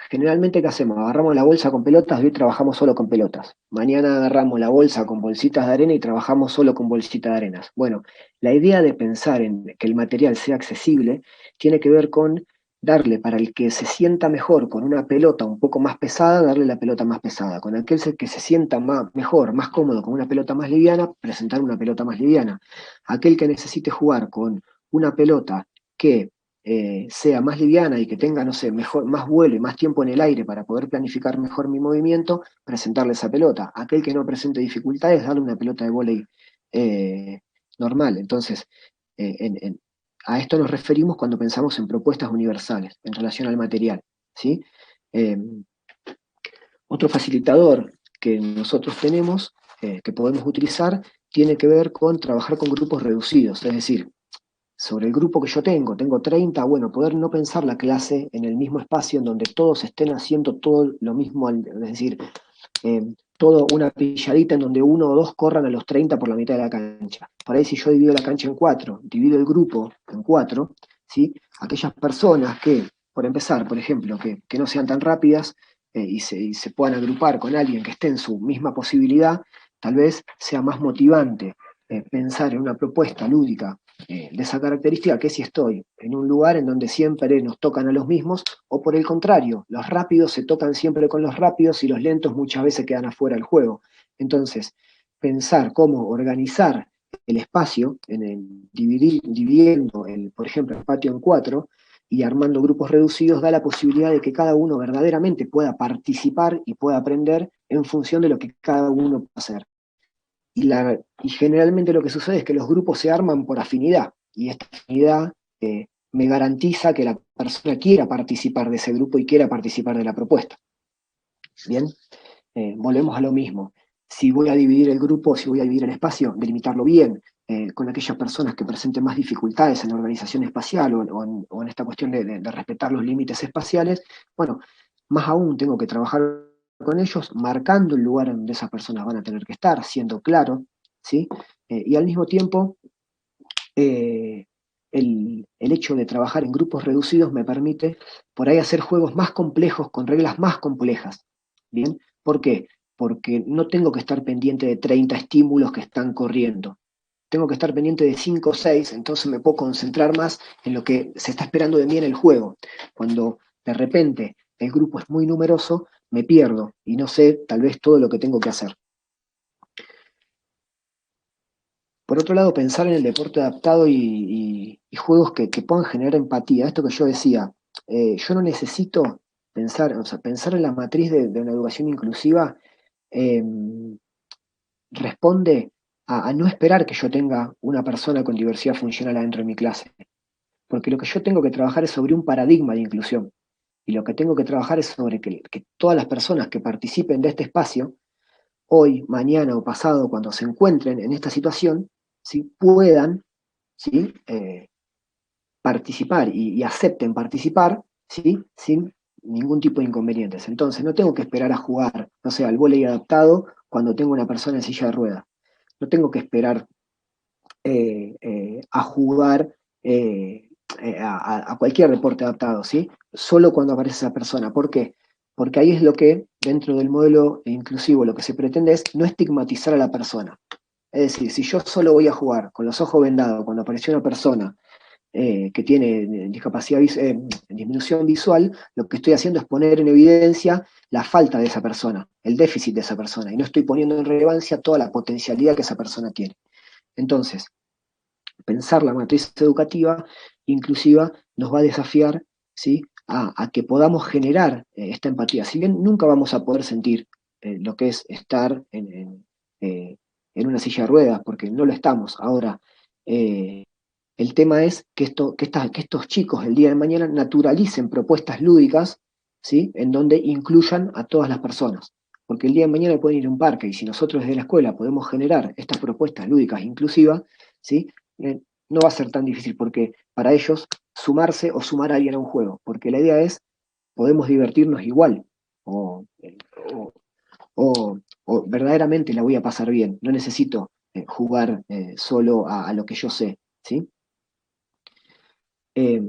generalmente, ¿qué hacemos? Agarramos la bolsa con pelotas y hoy trabajamos solo con pelotas. Mañana agarramos la bolsa con bolsitas de arena y trabajamos solo con bolsitas de arenas. Bueno, la idea de pensar en que el material sea accesible tiene que ver con darle para el que se sienta mejor con una pelota un poco más pesada, darle la pelota más pesada. Con aquel que se sienta mejor, más cómodo con una pelota más liviana, presentar una pelota más liviana. Aquel que necesite jugar con una pelota que sea más liviana y que tenga, no sé, mejor, más vuelo y más tiempo en el aire para poder planificar mejor mi movimiento, presentarle esa pelota. Aquel que no presente dificultades, darle una pelota de vóley normal. Entonces, eh, en- en- a esto nos referimos cuando pensamos en propuestas universales en relación al material, ¿sí? Eh, Otro facilitador que nosotros tenemos, que podemos utilizar, tiene que ver con trabajar con grupos reducidos, es decir, sobre el grupo que yo tengo 30, bueno, poder no pensar la clase en el mismo espacio en donde todos estén haciendo todo lo mismo, es decir, todo una pilladita en donde uno o dos corran a los 30 por la mitad de la cancha. Por ahí si yo divido la cancha en cuatro, divido el grupo en cuatro, ¿sí? Aquellas personas que, por empezar, por ejemplo, que no sean tan rápidas y se puedan agrupar con alguien que esté en su misma posibilidad, tal vez sea más motivante pensar en una propuesta lúdica de esa característica que si estoy en un lugar en donde siempre nos tocan a los mismos, o por el contrario, los rápidos se tocan siempre con los rápidos y los lentos muchas veces quedan afuera del juego. Entonces, pensar cómo organizar el espacio, dividiendo, por ejemplo, el patio en cuatro y armando grupos reducidos, da la posibilidad de que cada uno verdaderamente pueda participar y pueda aprender en función de lo que cada uno puede hacer. Y generalmente lo que sucede es que los grupos se arman por afinidad, y esta afinidad me garantiza que la persona quiera participar de ese grupo y quiera participar de la propuesta. Bien, volvemos a lo mismo. Si voy a dividir el grupo, si voy a dividir el espacio, delimitarlo bien, con aquellas personas que presenten más dificultades en la organización espacial o en esta cuestión de respetar los límites espaciales, bueno, más aún tengo que trabajar con ellos, marcando el lugar donde esas personas van a tener que estar, siendo claro, ¿sí? Y al mismo tiempo, el hecho de trabajar en grupos reducidos me permite por ahí hacer juegos más complejos con reglas más complejas. ¿Bien? ¿Por qué? Porque no tengo que estar pendiente de 30 estímulos que están corriendo. Tengo que estar pendiente de 5 o 6, entonces me puedo concentrar más en lo que se está esperando de mí en el juego. Cuando de repente el grupo es muy numeroso, me pierdo y no sé tal vez todo lo que tengo que hacer. Por otro lado, pensar en el deporte adaptado y juegos que puedan generar empatía. Esto que yo decía, yo no necesito pensar, o sea, pensar en la matriz de una educación inclusiva eh, responde a no esperar que yo tenga una persona con diversidad funcional adentro de mi clase. Porque lo que yo tengo que trabajar es sobre un paradigma de inclusión. Y lo que tengo que trabajar es sobre que todas las personas que participen de este espacio, hoy, mañana o pasado, cuando se encuentren en esta situación, ¿sí? Puedan, ¿sí? Participar y acepten participar, ¿sí? Sin ningún tipo de inconvenientes. Entonces, no tengo que esperar a jugar, no sé, al vóley adaptado cuando tengo una persona en silla de ruedas. No tengo que esperar a jugar a cualquier deporte adaptado, ¿sí? Solo cuando aparece esa persona. ¿Por qué? Porque ahí es lo que, dentro del modelo inclusivo, lo que se pretende es no estigmatizar a la persona. Es decir, si yo solo voy a jugar con los ojos vendados cuando apareció una persona que tiene disminución visual, lo que estoy haciendo es poner en evidencia la falta de esa persona, el déficit de esa persona, y no estoy poniendo en relevancia toda la potencialidad que esa persona tiene. Entonces, pensar la matriz educativa inclusiva nos va a desafiar, ¿sí? a que podamos generar esta empatía. Si bien nunca vamos a poder sentir lo que es estar en una silla de ruedas, porque no lo estamos. Ahora, el tema es que estos chicos el día de mañana naturalicen propuestas lúdicas, ¿sí? En donde incluyan a todas las personas. Porque el día de mañana pueden ir a un parque y si nosotros desde la escuela podemos generar estas propuestas lúdicas inclusivas, ¿sí? No va a ser tan difícil porque para ellos sumarse o sumar a alguien a un juego, porque la idea es podemos divertirnos igual o, o, o verdaderamente la voy a pasar bien, no necesito jugar solo a lo que yo sé, ¿sí? Eh,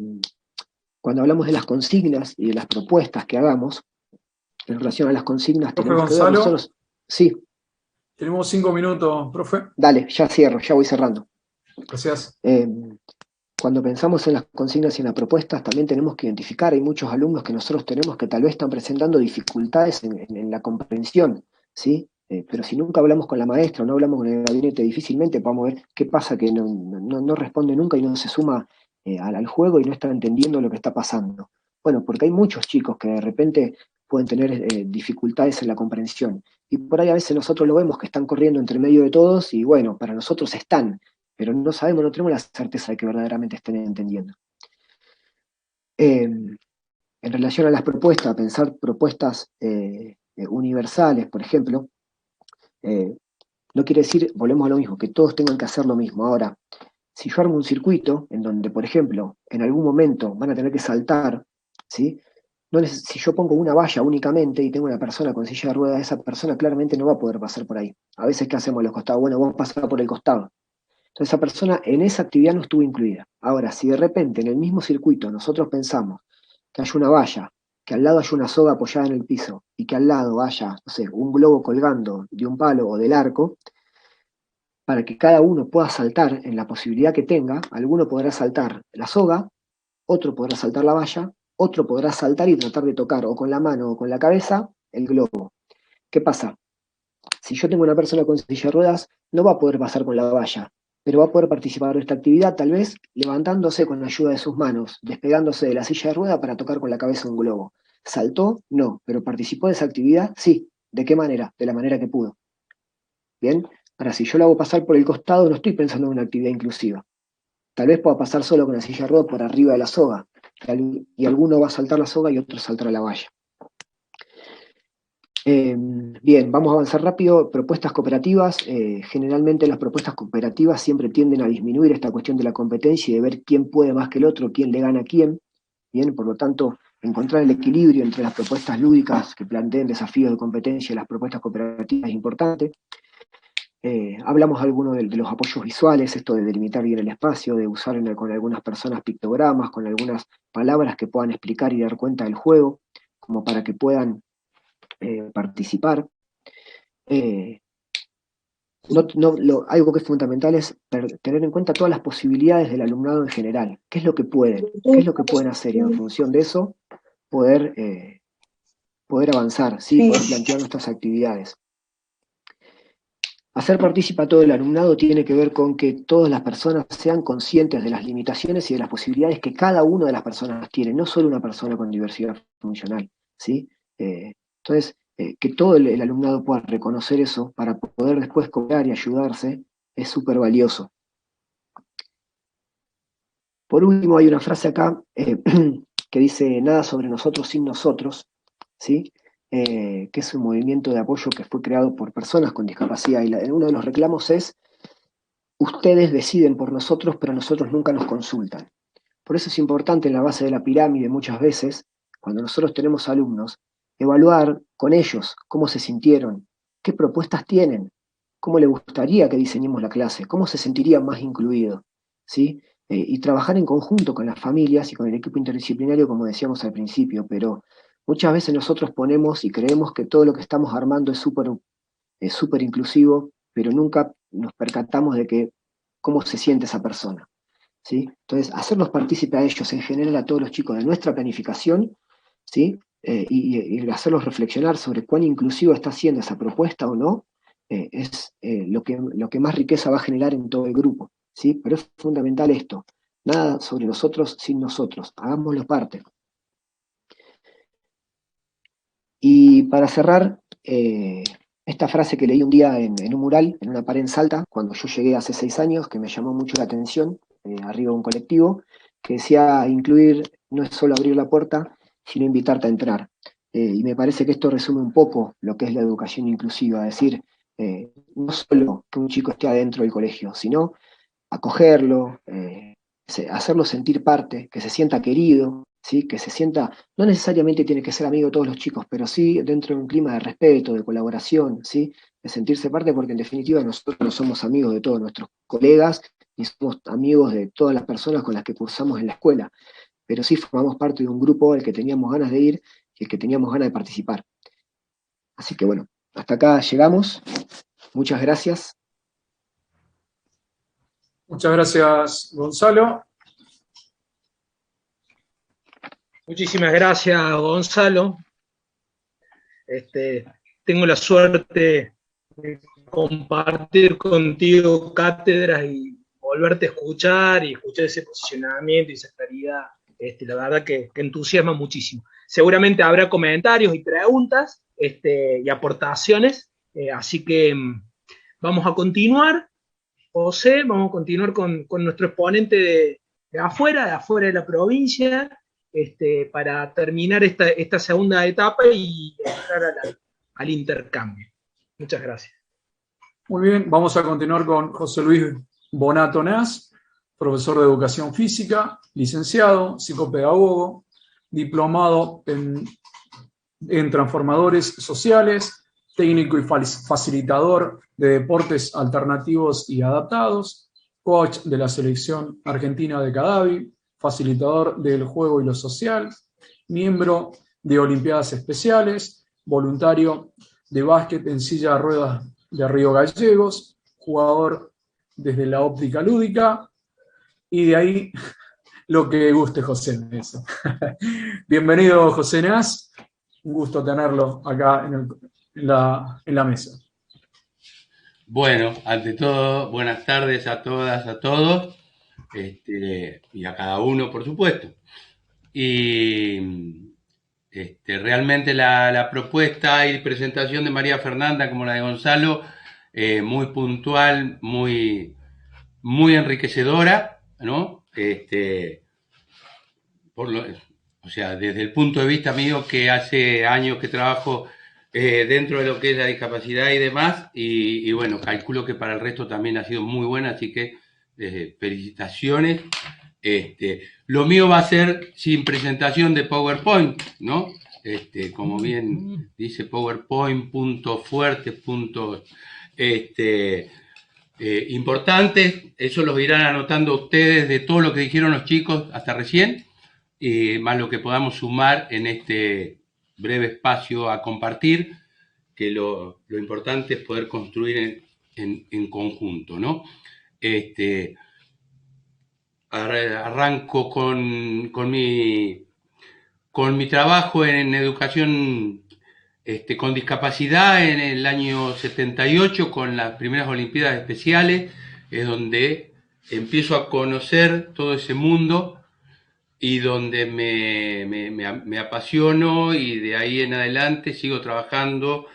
Cuando hablamos de las consignas y de las propuestas que hagamos, en relación a las consignas Profe tenemos que ver Gonzalo, nosotros. Sí, tenemos 5 minutos, profe. dale, ya cierro, ya voy cerrando. Gracias. Cuando pensamos en las consignas y en las propuestas, también tenemos que identificar, hay muchos alumnos que nosotros tenemos que tal vez están presentando dificultades en la comprensión, ¿sí? Pero si nunca hablamos con la maestra o no hablamos con el gabinete, difícilmente podemos ver qué pasa que no responde nunca y no se suma al juego y no está entendiendo lo que está pasando. Bueno, porque hay muchos chicos que de repente pueden tener dificultades en la comprensión. Y por ahí a veces nosotros lo vemos que están corriendo entre medio de todos y bueno, para nosotros están, pero no sabemos, no tenemos la certeza de que verdaderamente estén entendiendo. En relación a las propuestas, pensar propuestas universales, por ejemplo, no quiere decir, volvemos a lo mismo, que todos tengan que hacer lo mismo. Ahora, si yo armo un circuito en donde, por ejemplo, en algún momento van a tener que saltar, ¿sí? Si yo pongo una valla únicamente y tengo una persona con silla de ruedas, esa persona claramente no va a poder pasar por ahí. A veces, ¿qué hacemos a los costados? Bueno, vamos a pasar por el costado. Entonces, esa persona en esa actividad no estuvo incluida. Ahora, si de repente en el mismo circuito nosotros pensamos que haya una valla, que al lado haya una soga apoyada en el piso y que al lado haya, no sé, un globo colgando de un palo o del arco, para que cada uno pueda saltar en la posibilidad que tenga, alguno podrá saltar la soga, otro podrá saltar la valla, otro podrá saltar y tratar de tocar o con la mano o con la cabeza el globo. ¿Qué pasa? Si yo tengo una persona con silla de ruedas, no va a poder pasar con la valla, pero va a poder participar de esta actividad tal vez levantándose con la ayuda de sus manos, despegándose de la silla de ruedas para tocar con la cabeza un globo. ¿Saltó? No, pero participó de esa actividad, sí. ¿De qué manera? De la manera que pudo. ¿Bien? Ahora, si yo lo hago pasar por el costado, no estoy pensando en una actividad inclusiva. Tal vez pueda pasar solo con la silla de ruedas por arriba de la soga, y alguno va a saltar la soga y otro saltará la valla. Bien, vamos a avanzar rápido. Propuestas cooperativas. Generalmente las propuestas cooperativas siempre tienden a disminuir esta cuestión de la competencia y de ver quién puede más que el otro, quién le gana a quién. Bien, por lo tanto, encontrar el equilibrio entre las propuestas lúdicas que planteen desafíos de competencia y las propuestas cooperativas es importante. Hablamos algunos de los apoyos visuales, esto de delimitar bien el espacio, de usar con algunas personas pictogramas, con algunas palabras que puedan explicar y dar cuenta del juego, como para que puedan participar. Algo que es fundamental es tener en cuenta todas las posibilidades del alumnado en general. ¿Qué es lo que pueden? ¿Qué es lo que pueden hacer? Y en función de eso, poder avanzar, ¿sí? Poder plantear nuestras actividades. Hacer partícipe a todo el alumnado tiene que ver con que todas las personas sean conscientes de las limitaciones y de las posibilidades que cada una de las personas tiene, no solo una persona con diversidad funcional, ¿sí? Entonces, que todo el alumnado pueda reconocer eso para poder después cooperar y ayudarse es súper valioso. Por último, hay una frase acá que dice, nada sobre nosotros sin nosotros, ¿sí? Que es un movimiento de apoyo que fue creado por personas con discapacidad, y uno de los reclamos es, ustedes deciden por nosotros, pero nosotros nunca nos consultan. Por eso es importante en la base de la pirámide muchas veces, cuando nosotros tenemos alumnos, evaluar con ellos cómo se sintieron, qué propuestas tienen, cómo les gustaría que diseñemos la clase, cómo se sentirían más incluidos, ¿sí? Y trabajar en conjunto con las familias y con el equipo interdisciplinario, como decíamos al principio, pero muchas veces nosotros ponemos y creemos que todo lo que estamos armando es súper inclusivo, pero nunca nos percatamos de cómo se siente esa persona, ¿sí? Entonces, hacerlos partícipes a ellos, en general a todos los chicos de nuestra planificación, ¿sí? Y hacerlos reflexionar sobre cuán inclusivo está siendo esa propuesta o no, es lo que más riqueza va a generar en todo el grupo, ¿sí? Pero es fundamental esto, nada sobre nosotros sin nosotros, hagámoslo parte. Y para cerrar, esta frase que leí un día en un mural, en una pared en Salta, cuando yo llegué hace 6 años, que me llamó mucho la atención, arriba de un colectivo, que decía, incluir no es solo abrir la puerta, sino invitarte a entrar. Y me parece que esto resume un poco lo que es la educación inclusiva, es decir, no solo que un chico esté adentro del colegio, sino acogerlo, hacerlo sentir parte, que se sienta querido, ¿sí? Que se sienta, no necesariamente tiene que ser amigo de todos los chicos, pero sí dentro de un clima de respeto, de colaboración, ¿sí? De sentirse parte, porque en definitiva nosotros no somos amigos de todos nuestros colegas, ni somos amigos de todas las personas con las que cursamos en la escuela, pero sí formamos parte de un grupo al que teníamos ganas de ir y el que teníamos ganas de participar. Así que bueno, hasta acá llegamos. Muchas gracias. Muchas gracias, Gonzalo. Muchísimas gracias, Gonzalo. Tengo la suerte de compartir contigo cátedras y volverte a escuchar y escuchar ese posicionamiento y esa claridad. La verdad que entusiasma muchísimo. Seguramente habrá comentarios y preguntas y aportaciones, así que vamos a continuar. José, vamos a continuar con nuestro exponente de afuera de la provincia, para terminar esta segunda etapa y entrar al intercambio. Muchas gracias. Muy bien, vamos a continuar con José Luis Bonato Nas, profesor de Educación Física, licenciado, psicopedagogo, diplomado en transformadores sociales, técnico y facilitador de deportes alternativos y adaptados, coach de la selección argentina de Cadavi, facilitador del juego y lo social, miembro de Olimpiadas Especiales, voluntario de básquet en silla de ruedas de Río Gallegos, jugador desde la óptica lúdica, y de ahí lo que guste José. Eso. Bienvenido, José Nas, un gusto tenerlo acá en la mesa. Bueno, ante todo, buenas tardes a todas, a todos, y a cada uno, por supuesto. Y realmente la propuesta y presentación de María Fernanda, como la de Gonzalo, muy puntual, muy enriquecedora, ¿no? O sea, desde el punto de vista mío, que hace años que trabajo dentro de lo que es la discapacidad y demás, y bueno, calculo que para el resto también ha sido muy buena, así que felicitaciones. Lo mío va a ser sin presentación de PowerPoint, ¿no? Como bien dice PowerPoint, puntos fuertes, puntos importantes, eso los irán anotando ustedes de todo lo que dijeron los chicos hasta recién, más lo que podamos sumar en este breve espacio a compartir, que lo importante es poder construir en conjunto, ¿no? Arranco con mi trabajo en educación con discapacidad en el año 78, con las primeras Olimpiadas Especiales, es donde empiezo a conocer todo ese mundo y donde me apasiono, y de ahí en adelante sigo trabajando,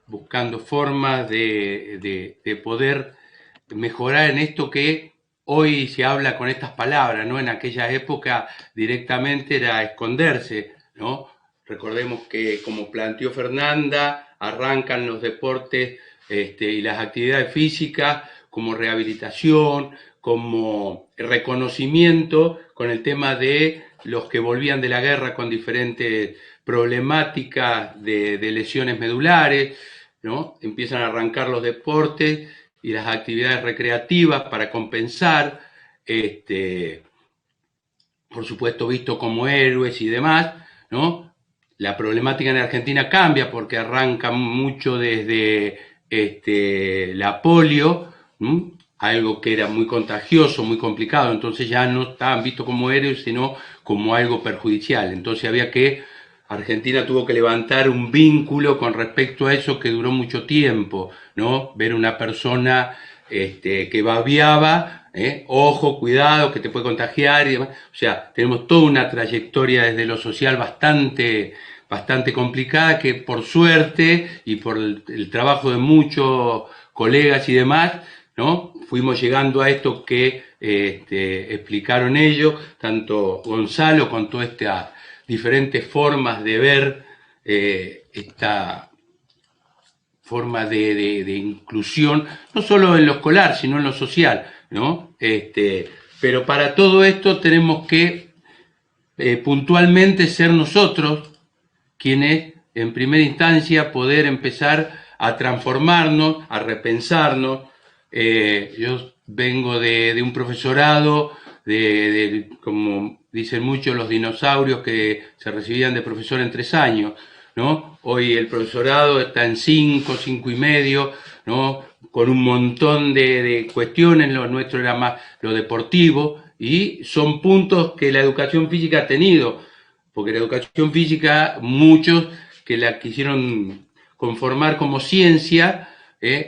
buscando formas de poder mejorar en esto que hoy se habla con estas palabras, ¿no? En aquella época directamente era esconderse, ¿no? Recordemos que, como planteó Fernanda, arrancan los deportes y las actividades físicas como rehabilitación, como reconocimiento con el tema de los que volvían de la guerra con diferentes problemáticas de lesiones medulares, ¿no? Empiezan a arrancar los deportes y las actividades recreativas para compensar, por supuesto visto como héroes y demás, ¿no? La problemática en Argentina cambia porque arranca mucho desde la polio, ¿no? Algo que era muy contagioso, muy complicado, entonces ya no estaban vistos como héroes, sino como algo perjudicial. Entonces Argentina tuvo que levantar un vínculo con respecto a eso que duró mucho tiempo, ¿no? Ver una persona que babeaba, ojo, cuidado, que te puede contagiar y demás. O sea, tenemos toda una trayectoria desde lo social bastante complicada, que por suerte y por el trabajo de muchos colegas y demás, ¿no? Fuimos llegando a esto que explicaron ellos, tanto Gonzalo, con todas estas diferentes formas de ver esta forma de inclusión, no solo en lo escolar, sino en lo social, ¿no? Pero para todo esto tenemos que puntualmente ser nosotros quienes, en primera instancia, poder empezar a transformarnos, a repensarnos. Yo vengo de un profesorado, como dicen muchos, los dinosaurios que se recibían de profesor en 3 años, ¿no? Hoy el profesorado está en 5 y medio, ¿no? Con un montón de cuestiones, lo nuestro era más lo deportivo, y son puntos que la educación física ha tenido, porque la educación física, muchos que la quisieron conformar como ciencia,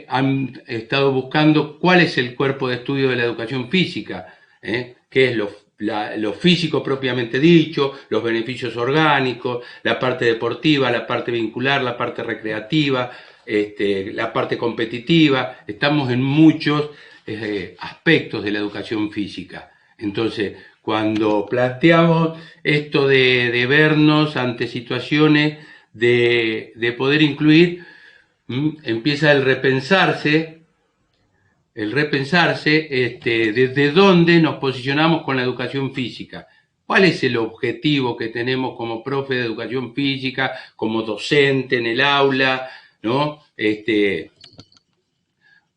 han estado buscando cuál es el cuerpo de estudio de la educación física, qué es lo físico propiamente dicho, los beneficios orgánicos, la parte deportiva, la parte vincular, la parte recreativa, la parte competitiva. Estamos en muchos aspectos de la educación física. Entonces, cuando planteamos esto de vernos ante situaciones de poder incluir, empieza el repensarse, desde dónde nos posicionamos con la educación física. ¿Cuál es el objetivo que tenemos como profe de educación física, como docente en el aula, ¿no?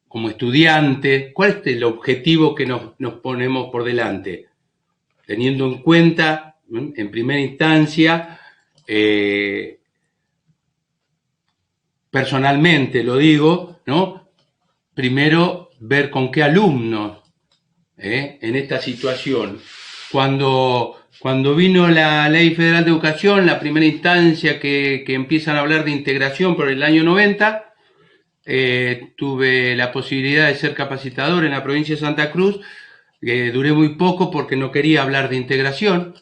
Como estudiante? ¿Cuál es el objetivo que nos ponemos por delante? Teniendo en cuenta, en primera instancia, personalmente lo digo, ¿no? Primero, ver con qué alumnos, en esta situación. Cuando vino la Ley Federal de Educación, la primera instancia que empiezan a hablar de integración por el año 90, tuve la posibilidad de ser capacitador en la provincia de Santa Cruz. Duré muy poco porque no quería hablar de integración.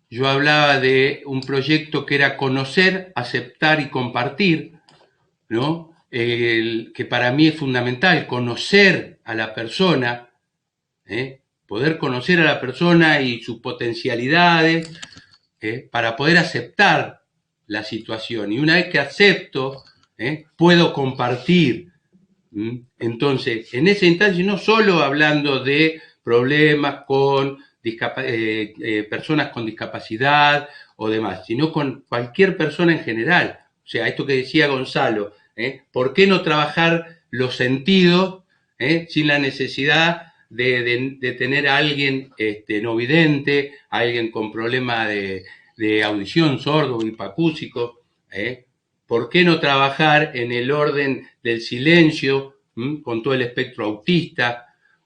Yo hablaba de un proyecto que era conocer, aceptar y compartir, ¿no? Que para mí es fundamental, conocer a la persona, poder conocer a la persona y sus potencialidades, para poder aceptar la situación. Y una vez que acepto, puedo compartir. Entonces, en esa instancia, no solo hablando de problemas con personas con discapacidad o demás, sino con cualquier persona en general. O sea, esto que decía Gonzalo, ¿por qué no trabajar los sentidos sin la necesidad de tener a alguien no vidente, a alguien con problema de audición, sordo o hipacúsico? ¿Por qué no trabajar en el orden del silencio con todo el espectro autista?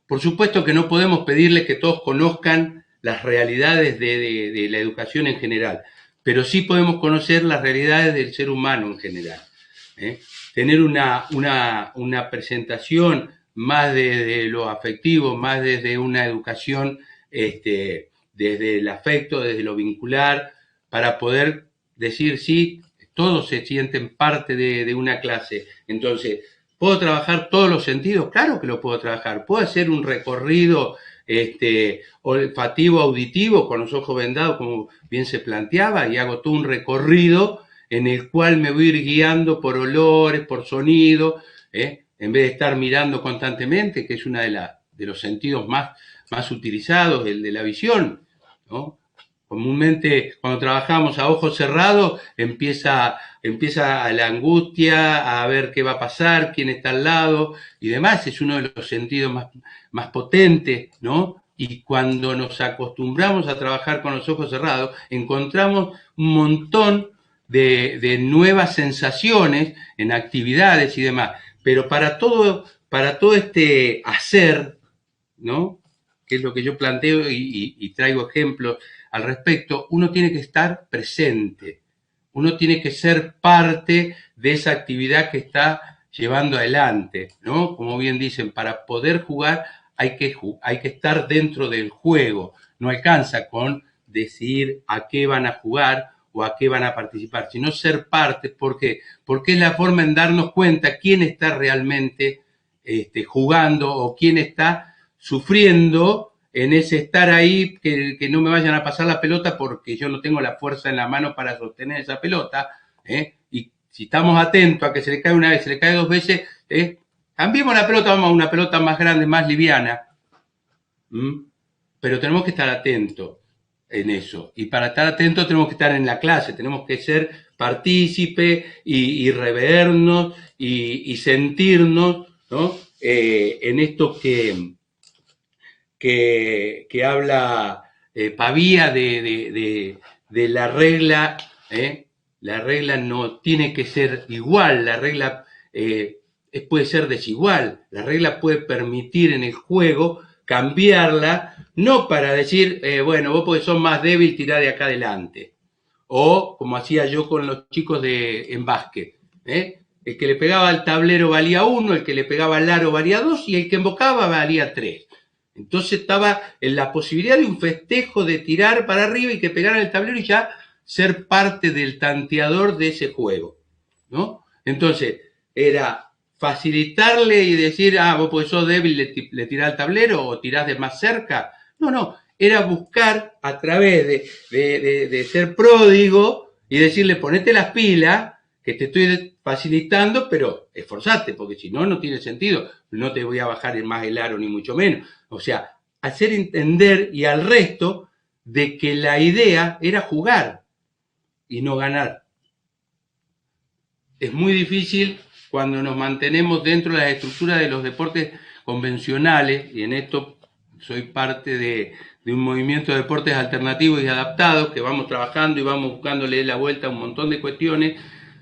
Por supuesto que no podemos pedirle que todos conozcan las realidades de la educación en general, pero sí podemos conocer las realidades del ser humano en general. Tener una presentación más de lo afectivo, más desde una educación desde el afecto, desde lo vincular, para poder decir sí, todos se sienten parte de una clase. Entonces, ¿puedo trabajar todos los sentidos? Claro que lo puedo trabajar. ¿Puedo hacer un recorrido olfativo, auditivo, con los ojos vendados, como bien se planteaba? Y hago todo un recorrido en el cual me voy a ir guiando por olores, por sonido, en vez de estar mirando constantemente, que es uno de los sentidos más utilizados, el de la visión, ¿no? Comúnmente, cuando trabajamos a ojos cerrados, empieza la angustia, a ver qué va a pasar, quién está al lado y demás. Es uno de los sentidos más potentes, ¿no? Y cuando nos acostumbramos a trabajar con los ojos cerrados, encontramos un montón de nuevas sensaciones en actividades y demás. Pero para todo este hacer, ¿no? Que es lo que yo planteo y traigo ejemplos al respecto, uno tiene que estar presente, uno tiene que ser parte de esa actividad que está llevando adelante, ¿no? Como bien dicen, para poder jugar hay que estar dentro del juego, no alcanza con decir a qué van a jugar o a qué van a participar, sino ser parte. ¿Por qué? Porque es la forma en darnos cuenta quién está realmente jugando o quién está sufriendo en ese estar ahí, que no me vayan a pasar la pelota porque yo no tengo la fuerza en la mano para sostener esa pelota, y si estamos atentos a que se le cae una vez, se le cae dos veces, cambiemos la pelota, vamos a una pelota más grande, más liviana, pero tenemos que estar atentos en eso, y para estar atentos tenemos que estar en la clase, tenemos que ser partícipe y revernos y sentirnos, ¿no? En esto que habla Pavía de la regla. La regla no tiene que ser igual, la regla puede ser desigual, la regla puede permitir en el juego cambiarla, no para decir, bueno, vos porque sos más débil, tirá de acá adelante, o como hacía yo con los chicos en básquet, el que le pegaba al tablero valía 1, el que le pegaba al aro valía 2 y el que embocaba valía 3. Entonces estaba en la posibilidad de un festejo, de tirar para arriba y que pegaran el tablero y ya ser parte del tanteador de ese juego, ¿no? Entonces, era facilitarle y decir, vos porque sos débil le tirás al tablero o tirás de más cerca. No, era buscar a través de ser pródigo y decirle, ponete las pilas, que te estoy facilitando, pero esforzate, porque si no, no tiene sentido. No te voy a bajar más el aro, ni mucho menos. O sea, hacer entender y al resto de que la idea era jugar y no ganar. Es muy difícil cuando nos mantenemos dentro de las estructuras de los deportes convencionales, y en esto soy parte de un movimiento de deportes alternativos y adaptados, que vamos trabajando y vamos buscándole la vuelta a un montón de cuestiones,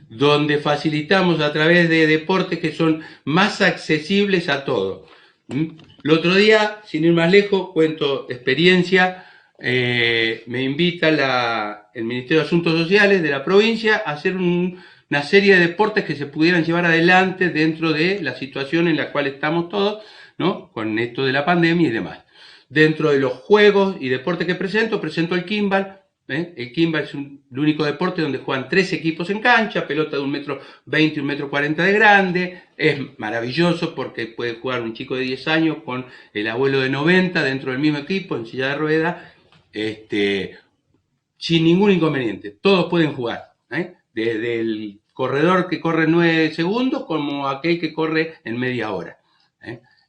donde facilitamos a través de deportes que son más accesibles a todos. El otro día, sin ir más lejos, cuento experiencia, me invita el Ministerio de Asuntos Sociales de la provincia a hacer una serie de deportes que se pudieran llevar adelante dentro de la situación en la cual estamos todos, ¿no? Con esto de la pandemia y demás. Dentro de los juegos y deportes que presento el kimball. El kimball es el único deporte donde juegan 3 equipos en cancha, pelota de 1,20 m, 1,40 m de grande. Es maravilloso porque puede jugar un chico de 10 años con el abuelo de 90 dentro del mismo equipo, en silla de ruedas, sin ningún inconveniente. Todos pueden jugar, desde el corredor que corre 9 segundos como aquel que corre en media hora.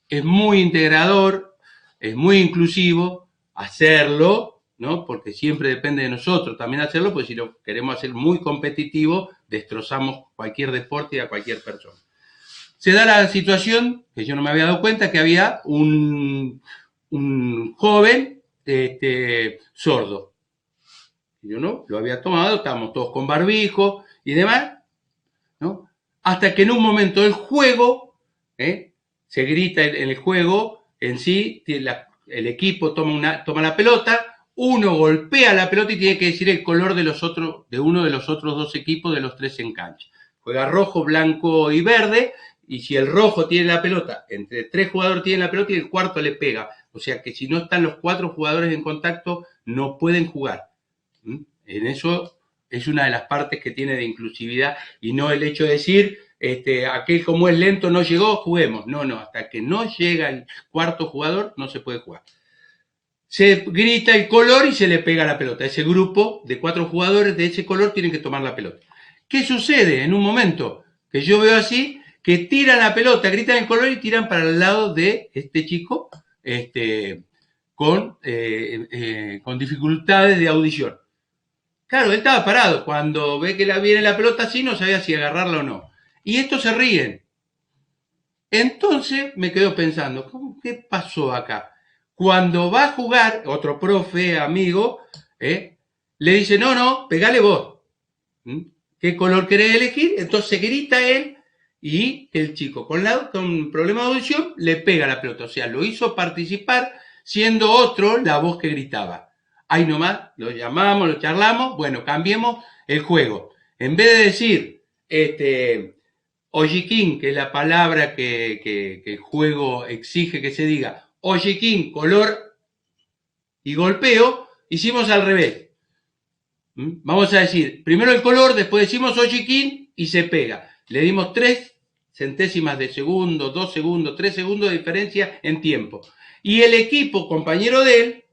Es muy integrador, es muy inclusivo hacerlo, ¿no? Porque siempre depende de nosotros también hacerlo, pues si lo queremos hacer muy competitivo, destrozamos cualquier deporte y a cualquier persona. Se da la situación, que yo no me había dado cuenta, que había un joven sordo. Yo no lo había tomado, estábamos todos con barbijo y demás, ¿no? Hasta que en un momento del juego, se grita en el juego en sí, el equipo toma la pelota, uno golpea la pelota y tiene que decir el color de uno de los otros 2 equipos de los 3 en cancha. Juega rojo, blanco y verde, y si el rojo tiene la pelota, entre 3 jugadores tienen la pelota y el cuarto le pega. O sea que si no están los 4 jugadores en contacto, no pueden jugar. En eso es una de las partes que tiene de inclusividad, y no el hecho de decir, aquel como es lento no llegó, juguemos. No, hasta que no llega el cuarto jugador no se puede jugar. Se grita el color y se le pega la pelota. Ese grupo de 4 jugadores de ese color tienen que tomar la pelota. ¿Qué sucede en un momento? Que yo veo así, que tiran la pelota, gritan el color y tiran para el lado de este chico con dificultades de audición. Claro, él estaba parado. Cuando ve que viene la pelota así, no sabía si agarrarla o no. Y estos se ríen. Entonces me quedo pensando, ¿qué pasó acá? Cuando va a jugar, otro profe, amigo, le dice, no, pegale vos. ¿Qué color querés elegir? Entonces grita él y el chico con problema de audición le pega la pelota. O sea, lo hizo participar siendo otro la voz que gritaba. Ahí nomás, lo llamamos, lo charlamos, bueno, cambiemos el juego. En vez de decir, Ojiquín, que es la palabra que el juego exige que se diga, Ojiquín, color y golpeo, hicimos al revés. Vamos a decir, primero el color, después decimos Ojiquín y se pega. Le dimos 3 centésimas de segundo, 2 segundos, 3 segundos de diferencia en tiempo. Y el equipo, compañero de él,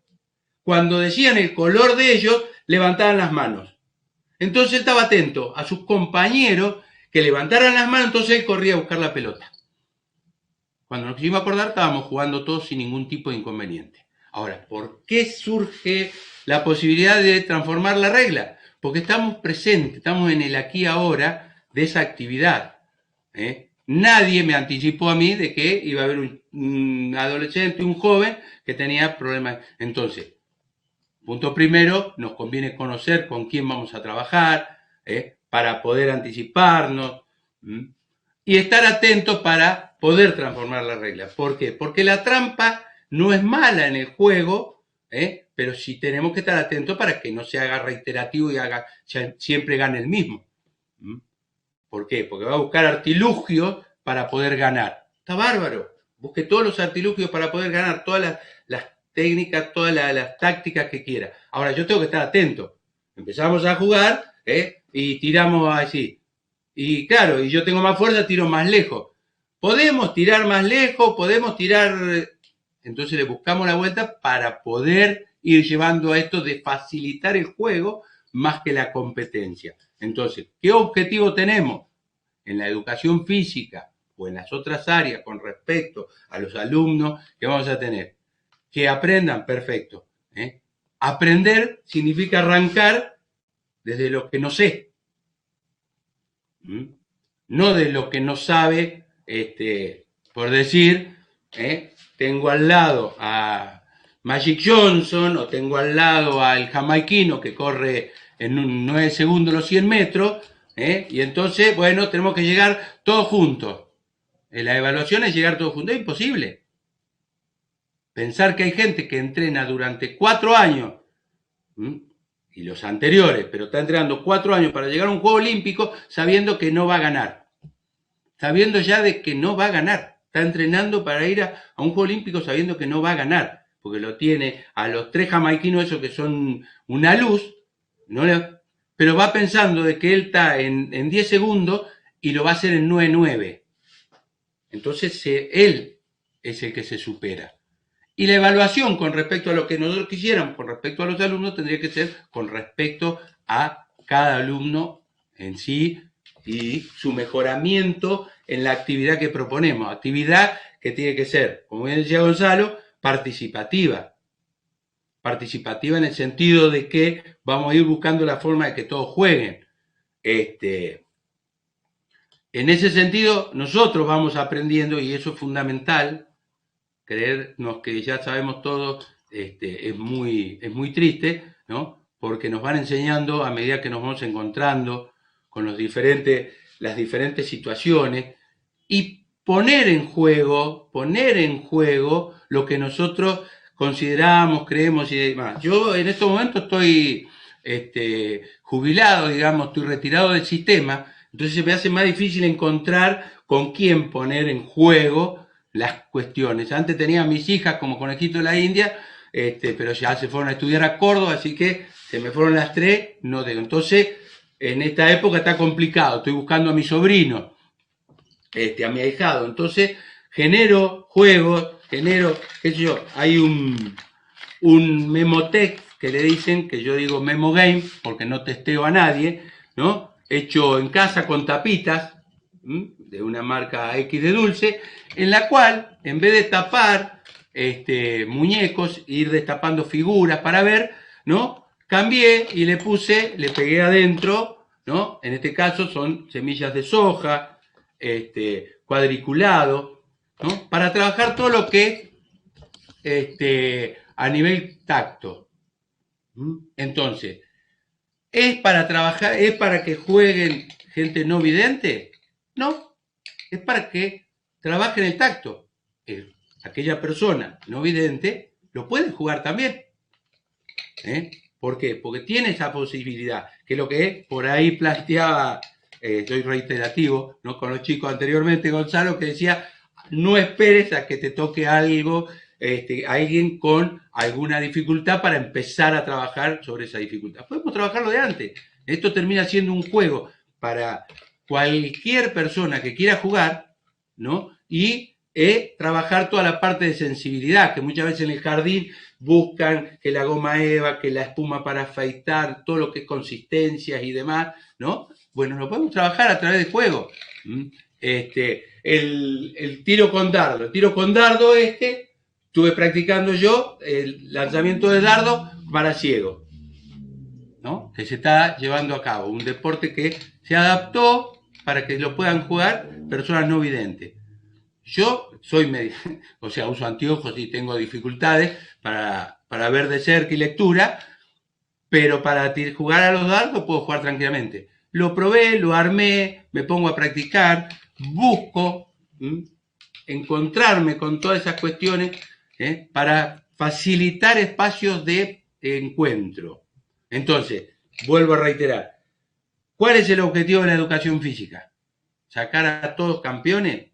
cuando decían el color de ellos, levantaban las manos. Entonces él estaba atento a sus compañeros que levantaran las manos, entonces él corría a buscar la pelota. Cuando nos quisimos acordar, estábamos jugando todos sin ningún tipo de inconveniente. Ahora, ¿por qué surge la posibilidad de transformar la regla? Porque estamos presentes, estamos en el aquí y ahora de esa actividad. Nadie me anticipó a mí de que iba a haber un adolescente, un joven que tenía problemas. Entonces, punto primero, nos conviene conocer con quién vamos a trabajar, para poder anticiparnos y estar atentos para poder transformar la regla. ¿Por qué? Porque la trampa no es mala en el juego, pero sí tenemos que estar atentos para que no se haga reiterativo y siempre gane el mismo. ¿Por qué? Porque va a buscar artilugios para poder ganar. Está bárbaro. Busque todos los artilugios para poder ganar, todas las técnicas, todas las tácticas que quiera. Ahora, yo tengo que estar atento. Empezamos a jugar, y tiramos así. Y claro, y yo tengo más fuerza, tiro más lejos. Podemos tirar más lejos, podemos tirar... Entonces le buscamos la vuelta para poder ir llevando a esto de facilitar el juego más que la competencia. Entonces, ¿qué objetivo tenemos? en la educación física o en las otras áreas con respecto a los alumnos que vamos a tener. Que aprendan, perfecto. Aprender significa arrancar desde lo que no sé, no de lo que no sabe, por decir, tengo al lado a Magic Johnson o tengo al lado al jamaiquino que corre en 9 segundos los 100 metros, y entonces, bueno, tenemos que llegar todos juntos. La evaluación es llegar todos juntos, es imposible. Pensar que hay gente que entrena durante 4 años, y los anteriores, pero está entrenando 4 años para llegar a un Juego Olímpico sabiendo que no va a ganar. Sabiendo ya de que no va a ganar. Está entrenando para ir a un Juego Olímpico sabiendo que no va a ganar. Porque lo tiene a los 3 jamaiquinos, esos que son una luz, pero va pensando de que él está en 10 segundos y lo va a hacer en 9.9. Entonces él es el que se supera. Y la evaluación con respecto a lo que nosotros quisiéramos, con respecto a los alumnos, tendría que ser con respecto a cada alumno en sí y su mejoramiento en la actividad que proponemos. Actividad que tiene que ser, como bien decía Gonzalo, participativa. Participativa en el sentido de que vamos a ir buscando la forma de que todos jueguen. En ese sentido, nosotros vamos aprendiendo, y eso es fundamental. Creernos que ya sabemos todo es muy triste, ¿no? Porque nos van enseñando a medida que nos vamos encontrando con las diferentes situaciones, y poner en juego lo que nosotros consideramos, creemos y demás. Yo en estos momentos estoy jubilado, digamos, estoy retirado del sistema, entonces se me hace más difícil encontrar con quién poner en juego las cuestiones. Antes tenía a mis hijas como conejito de la India, pero ya se fueron a estudiar a Córdoba, así que se me fueron las 3, no tengo. Entonces, en esta época está complicado, estoy buscando a mi sobrino, a mi ahijado, entonces genero juegos, qué sé yo, hay un Memotech que le dicen, que yo digo Memo Game, porque no testeo a nadie, ¿no? Hecho en casa con tapitas, de una marca X de dulce, en la cual, en vez de tapar muñecos, ir destapando figuras para ver, ¿no? Cambié y le pegué adentro, ¿no? En este caso son semillas de soja, cuadriculado, ¿no? Para trabajar todo lo que a nivel tacto. Entonces, ¿es para trabajar, es para que jueguen gente no vidente? No, es para que trabajen el tacto. Aquella persona no vidente lo puede jugar también. ¿Por qué? Porque tiene esa posibilidad, que es lo que por ahí planteaba, soy reiterativo, ¿no? Con los chicos anteriormente, Gonzalo, que decía, no esperes a que te toque algo, alguien con alguna dificultad para empezar a trabajar sobre esa dificultad. Podemos trabajarlo de antes. Esto termina siendo un juego para cualquier persona que quiera jugar, ¿no? Y trabajar toda la parte de sensibilidad, que muchas veces en el jardín buscan que la goma eva, que la espuma para afeitar, todo lo que es consistencias y demás, ¿no? Bueno, lo podemos trabajar a través de juego. El tiro con dardo. El tiro con dardo estuve practicando yo el lanzamiento de dardo para ciegos, ¿no? Que se está llevando a cabo. Un deporte que se adaptó para que lo puedan jugar personas no videntes. Yo uso anteojos y tengo dificultades para ver de cerca y lectura, pero para jugar a los dardos puedo jugar tranquilamente. Lo probé, lo armé, me pongo a practicar, busco encontrarme con todas esas cuestiones para facilitar espacios de encuentro. Entonces, vuelvo a reiterar, ¿cuál es el objetivo de la educación física? ¿Sacar a todos campeones?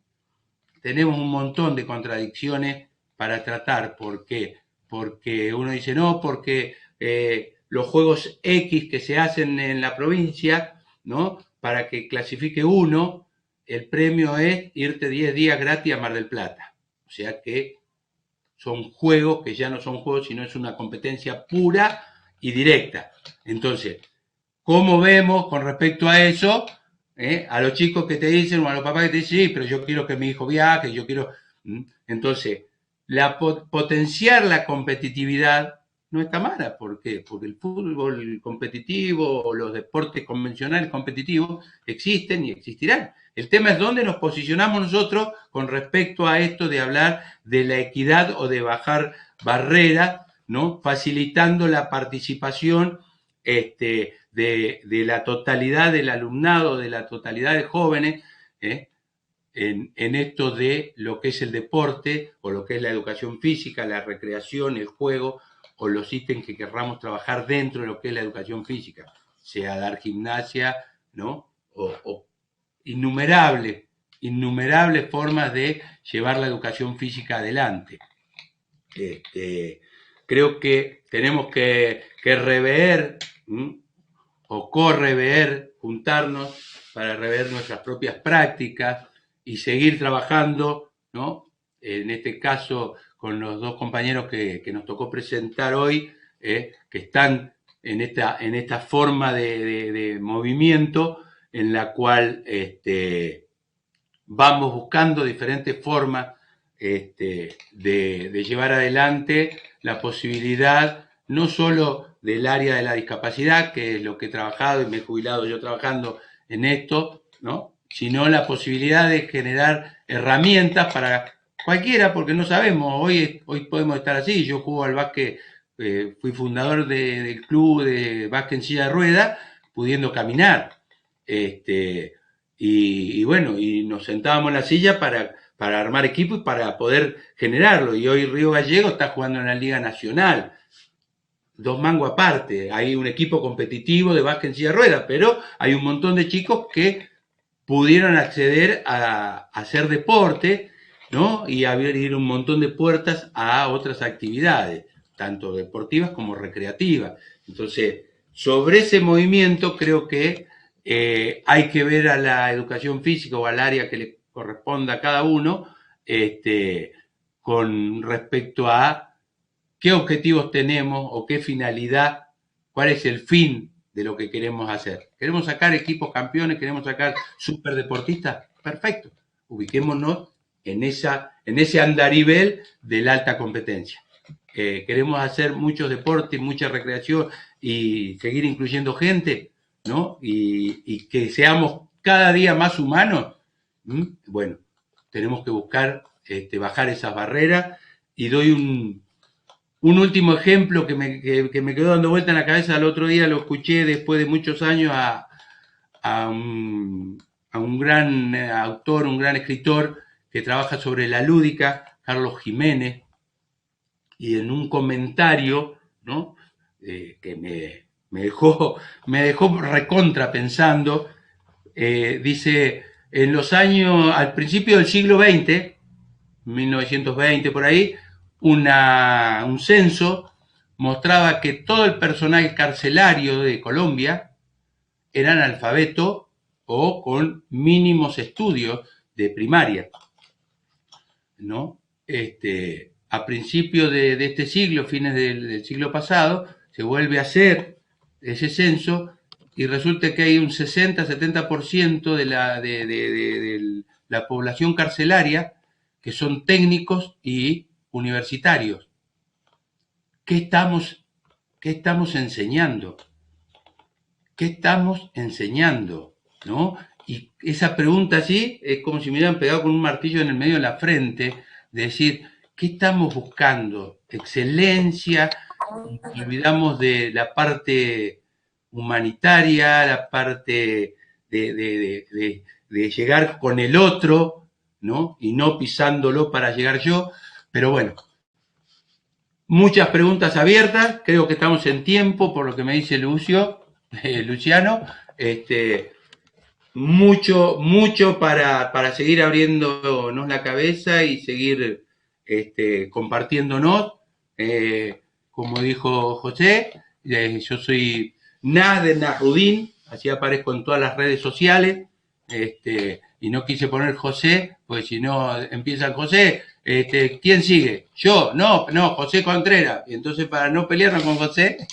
Tenemos un montón de contradicciones para tratar. ¿Por qué? Porque uno dice no, porque los juegos X que se hacen en la provincia, ¿no? Para que clasifique uno, el premio es irte 10 días gratis a Mar del Plata. O sea que son juegos que ya no son juegos, sino es una competencia pura y directa. Entonces, ¿cómo vemos con respecto a eso a los chicos que te dicen, o a los papás que te dicen, sí, pero yo quiero que mi hijo viaje, yo quiero... Entonces, potenciar la competitividad no está mala. ¿Por qué? Porque el fútbol competitivo o los deportes convencionales competitivos existen y existirán. El tema es dónde nos posicionamos nosotros con respecto a esto de hablar de la equidad o de bajar barreras, ¿no? Facilitando la participación de la totalidad del alumnado, de la totalidad de jóvenes, en esto de lo que es el deporte o lo que es la educación física, la recreación, el juego o los ítems que querramos trabajar dentro de lo que es la educación física, sea dar gimnasia, ¿no? O innumerables formas de llevar la educación física adelante. Creo que tenemos que rever o correver, juntarnos para rever nuestras propias prácticas y seguir trabajando, ¿no? En este caso, con los dos compañeros que nos tocó presentar hoy, que están en esta forma de movimiento en la cual vamos buscando diferentes formas de llevar adelante la posibilidad no solo del área de la discapacidad, que es lo que he trabajado y me he jubilado yo trabajando en esto, ¿no? Sino la posibilidad de generar herramientas para cualquiera, porque no sabemos, hoy podemos estar así, yo juego al básquet, fui fundador del club de básquet en silla de ruedas, pudiendo caminar, y bueno, y nos sentábamos en la silla para armar equipo y para poder generarlo, y hoy Río Gallego está jugando en la Liga Nacional, 2 mangos aparte, hay un equipo competitivo de básquet en silla de ruedas, pero hay un montón de chicos que pudieron acceder a hacer deporte, ¿no? Y abrir un montón de puertas a otras actividades, tanto deportivas como recreativas. Entonces, sobre ese movimiento creo que hay que ver a la educación física o al área que le corresponda a cada uno, con respecto a qué objetivos tenemos o qué finalidad, cuál es el fin de lo que queremos hacer. ¿Queremos sacar equipos campeones? ¿Queremos sacar superdeportistas? Perfecto. Ubiquémonos en ese andarivel de la alta competencia. ¿Queremos hacer muchos deportes, mucha recreación y seguir incluyendo gente, ¿no? Y que seamos cada día más humanos. Bueno, tenemos que buscar bajar esas barreras, y doy un último ejemplo que me quedó dando vuelta en la cabeza el otro día, lo escuché después de muchos años a un gran autor, un gran escritor que trabaja sobre la lúdica, Carlos Jiménez, y en un comentario, ¿no? Que me dejó recontra pensando, dice, en los años, al principio del siglo XX, 1920 por ahí, un censo mostraba que todo el personal carcelario de Colombia era analfabeto o con mínimos estudios de primaria, ¿no? A principios de este siglo, fines del siglo pasado, se vuelve a hacer ese censo y resulta que hay un 60-70% de la población carcelaria que son técnicos y universitarios. ¿Qué estamos enseñando? ¿Qué estamos enseñando? ¿No? Y esa pregunta así es como si me hubieran pegado con un martillo en el medio de la frente, de decir, ¿qué estamos buscando? Excelencia, y olvidamos de la parte humanitaria, la parte de llegar con el otro, ¿no? Y no pisándolo para llegar yo, pero bueno, muchas preguntas abiertas, creo que estamos en tiempo, por lo que me dice Luciano, mucho para seguir abriéndonos la cabeza y seguir compartiéndonos, como dijo José, yo soy Nader Nasrudin, así aparezco en todas las redes sociales, y no quise poner José, porque si no empieza José, ¿Quién sigue? Yo, no, José Contreras. Y entonces, para no pelearnos con José,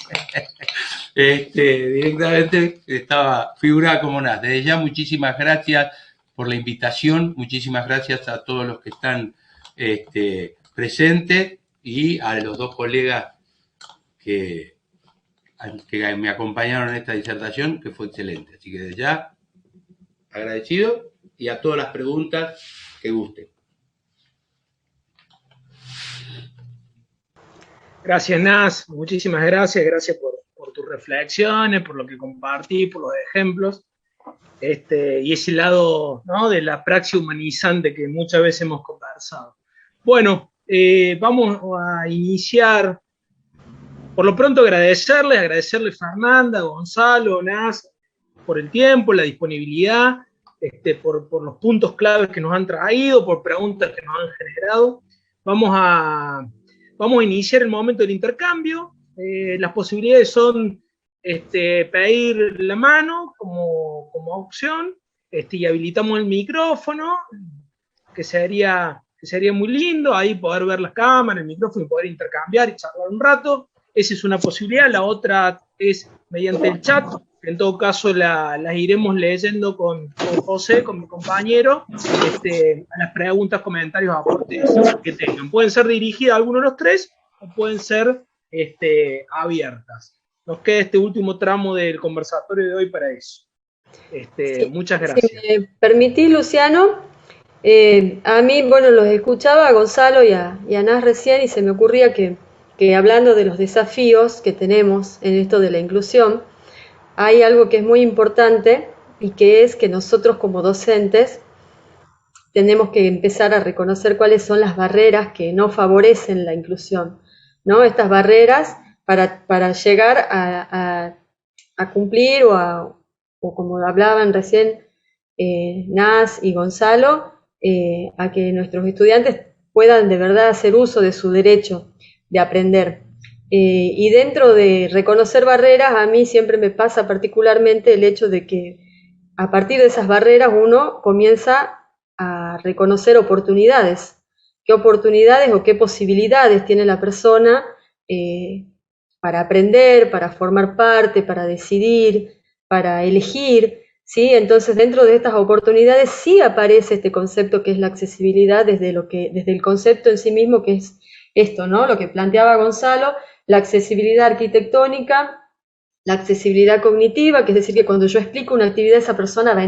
directamente estaba figurada como nada. Desde ya, muchísimas gracias por la invitación, muchísimas gracias a todos los que están presentes y a los dos colegas que me acompañaron en esta disertación, que fue excelente. Así que desde ya, agradecido, y a todas las preguntas que gusten. Gracias, Nas, muchísimas gracias, gracias por tus reflexiones, por lo que compartí, por los ejemplos, y ese lado, ¿no?, de la praxis humanizante que muchas veces hemos conversado. Bueno, vamos a iniciar. Por lo pronto agradecerle Fernanda, Gonzalo, Nas, por el tiempo, la disponibilidad, por los puntos claves que nos han traído, por preguntas que nos han generado. Vamos a iniciar el momento del intercambio. Las posibilidades son pedir la mano como opción, y habilitamos el micrófono, que sería muy lindo, ahí poder ver las cámaras, el micrófono, y poder intercambiar y charlar un rato. Esa es una posibilidad. La otra es mediante el chat. En todo caso, las iremos leyendo con José, con mi compañero, a las preguntas, comentarios, aportes que tengan. Pueden ser dirigidas a alguno de los tres o pueden ser abiertas. Nos queda este último tramo del conversatorio de hoy para eso. Sí, muchas gracias. Si me permitís, Luciano, a mí, bueno, los escuchaba a Gonzalo y a Nas recién, y se me ocurría que hablando de los desafíos que tenemos en esto de la inclusión, hay algo que es muy importante, y que es que nosotros como docentes tenemos que empezar a reconocer cuáles son las barreras que no favorecen la inclusión, ¿no? Estas barreras para llegar a cumplir o como hablaban recién Nas y Gonzalo, a que nuestros estudiantes puedan de verdad hacer uso de su derecho de aprender. Y dentro de reconocer barreras, a mí siempre me pasa particularmente el hecho de que a partir de esas barreras uno comienza a reconocer oportunidades. ¿Qué oportunidades o qué posibilidades tiene la persona para aprender, para formar parte, para decidir, para elegir? ¿Sí? Entonces, dentro de estas oportunidades sí aparece este concepto que es la accesibilidad desde el concepto en sí mismo, que es esto, ¿no? Lo que planteaba Gonzalo, la accesibilidad arquitectónica, la accesibilidad cognitiva, que es decir, que cuando yo explico una actividad, esa persona va a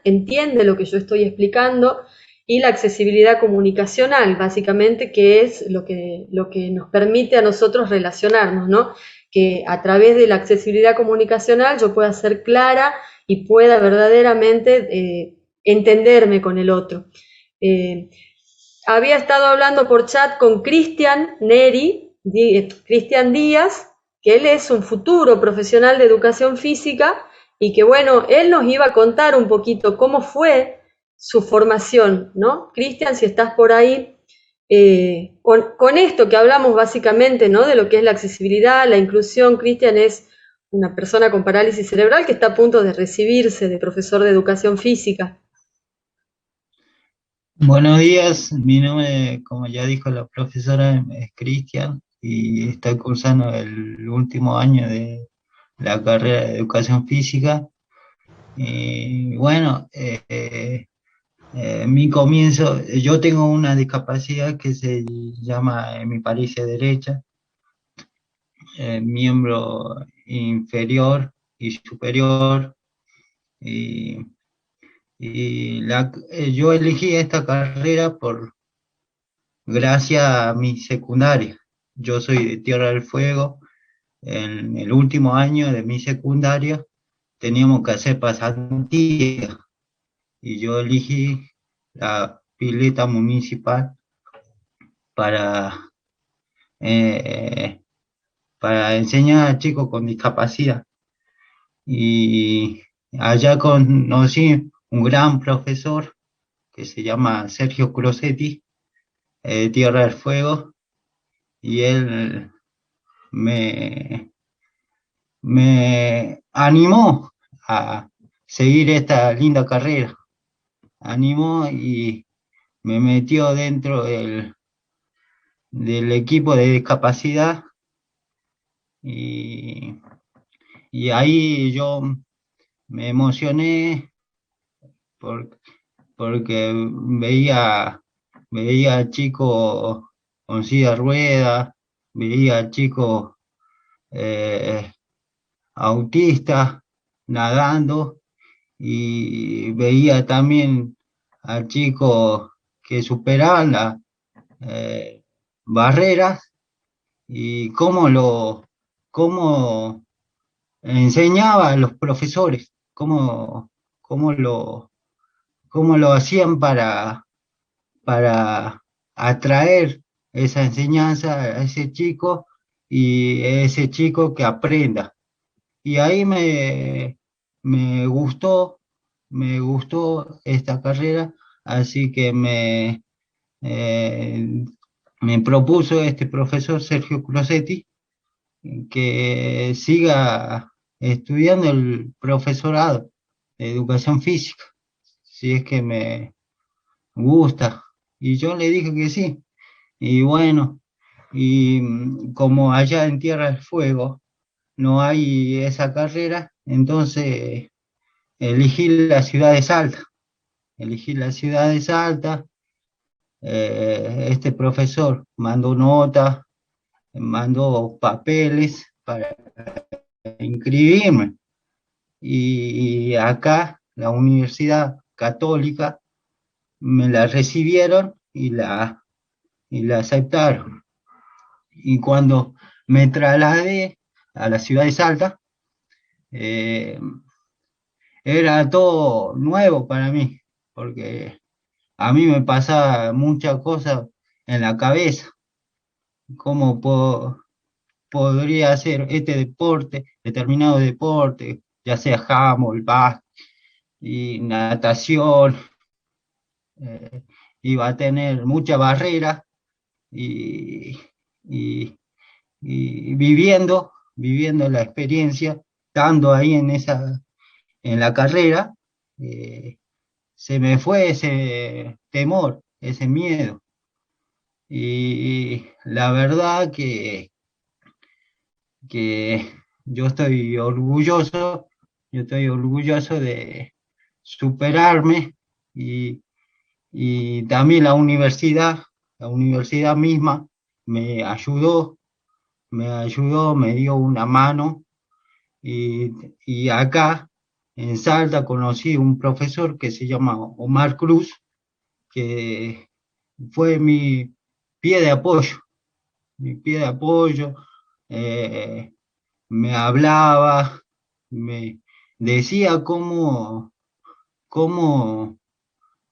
entiende lo que yo estoy explicando, y la accesibilidad comunicacional, básicamente, que es lo que nos permite a nosotros relacionarnos, ¿no? Que a través de la accesibilidad comunicacional yo pueda ser clara y pueda verdaderamente entenderme con el otro. Había estado hablando por chat con Cristian Díaz, que él es un futuro profesional de educación física, y que bueno, él nos iba a contar un poquito cómo fue su formación, ¿no? Cristian, si estás por ahí, con esto que hablamos básicamente, ¿no?, de lo que es la accesibilidad, la inclusión. Cristian es una persona con parálisis cerebral que está a punto de recibirse de profesor de educación física. Buenos días, mi nombre, como ya dijo la profesora, es Cristian y estoy cursando el último año de la carrera de educación física. Y bueno, mi comienzo, yo tengo una discapacidad que se llama hemipalegia derecha, miembro inferior y superior, y yo elegí esta carrera gracias a mi secundaria. Yo soy de Tierra del Fuego. En el último año de mi secundaria teníamos que hacer pasantía y yo elegí la pileta municipal para enseñar a chicos con discapacidad. Y allá conocí un gran profesor que se llama Sergio Crosetti, de Tierra del Fuego, y él me animó a seguir esta linda carrera. Animó y me metió dentro del equipo de discapacidad y, y ahí yo me emocioné por- porque veía chicos con silla de ruedas, veía chicos eh, autistas nadando y veía también a chicos que superaban las barreras y cómo enseñaba a los profesores, cómo cómo lo hacían para atraer esa enseñanza a ese chico y ese chico que aprenda. Y ahí me gustó esta carrera, así que eh, me propuso este profesor Sergio Crosetti que siga estudiando el profesorado de educación física, si es que me gusta. Y yo le dije que sí. Y bueno, y como allá en Tierra del Fuego no hay esa carrera, entonces elegí la ciudad de Salta. Elegí la ciudad de Salta. Este profesor mandó notas, mandó papeles para inscribirme. Y acá, la Universidad Católica, me la recibieron y la aceptaron. Y cuando me trasladé a la ciudad de Salta, eh, era todo nuevo para mí, porque a mí me pasaba muchas cosas en la cabeza, cómo podría hacer este deporte, determinado deporte, ya sea handball, básquet y natación, eh, iba a tener mucha barrera y, y- y viviendo la experiencia, estando ahí en la carrera, eh, se me fue ese temor, ese miedo. Y la verdad que yo estoy orgulloso de superarme y, y también la universidad misma me me dio una mano y, y acá en Salta conocí un profesor que se llama Omar Cruz, que fue mi pie de apoyo, eh, me hablaba, me decía cómo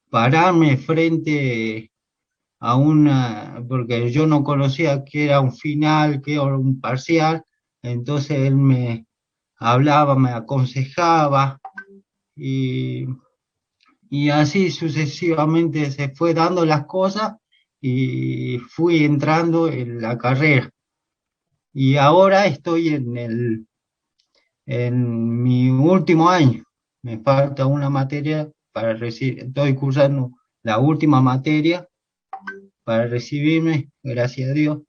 pararme frente a porque yo no conocía qué era un final, qué era un parcial, entonces él me hablaba, me aconsejaba y, y así sucesivamente se fue dando las cosas y fui entrando en la carrera. Y ahora estoy en mi último año. Me falta una materia para recibir, estoy cursando la última materia para recibirme, gracias a Dios.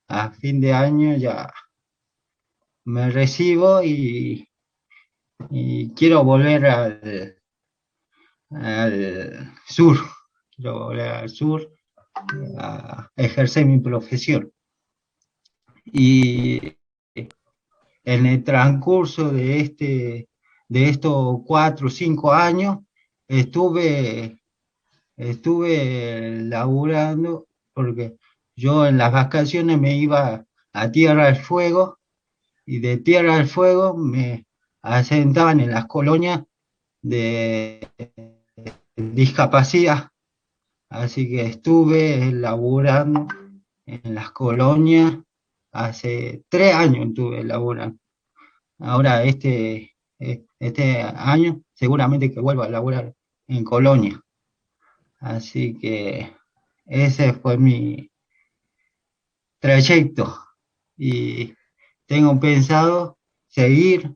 A fin de año ya me recibo y quiero volver al sur, quiero volver al sur a ejercer mi profesión. Y en el transcurso de estos 4 o 5 años, estuve, estuve laburando, porque yo en las vacaciones me iba a Tierra del Fuego, y de Tierra del Fuego me asentaban en las colonias de discapacidad. Así que estuve laburando en las colonias, hace 3 años estuve laburando. Ahora este año seguramente que vuelvo a laburar en Colonia. Así que ese fue mi trayecto y tengo pensado seguir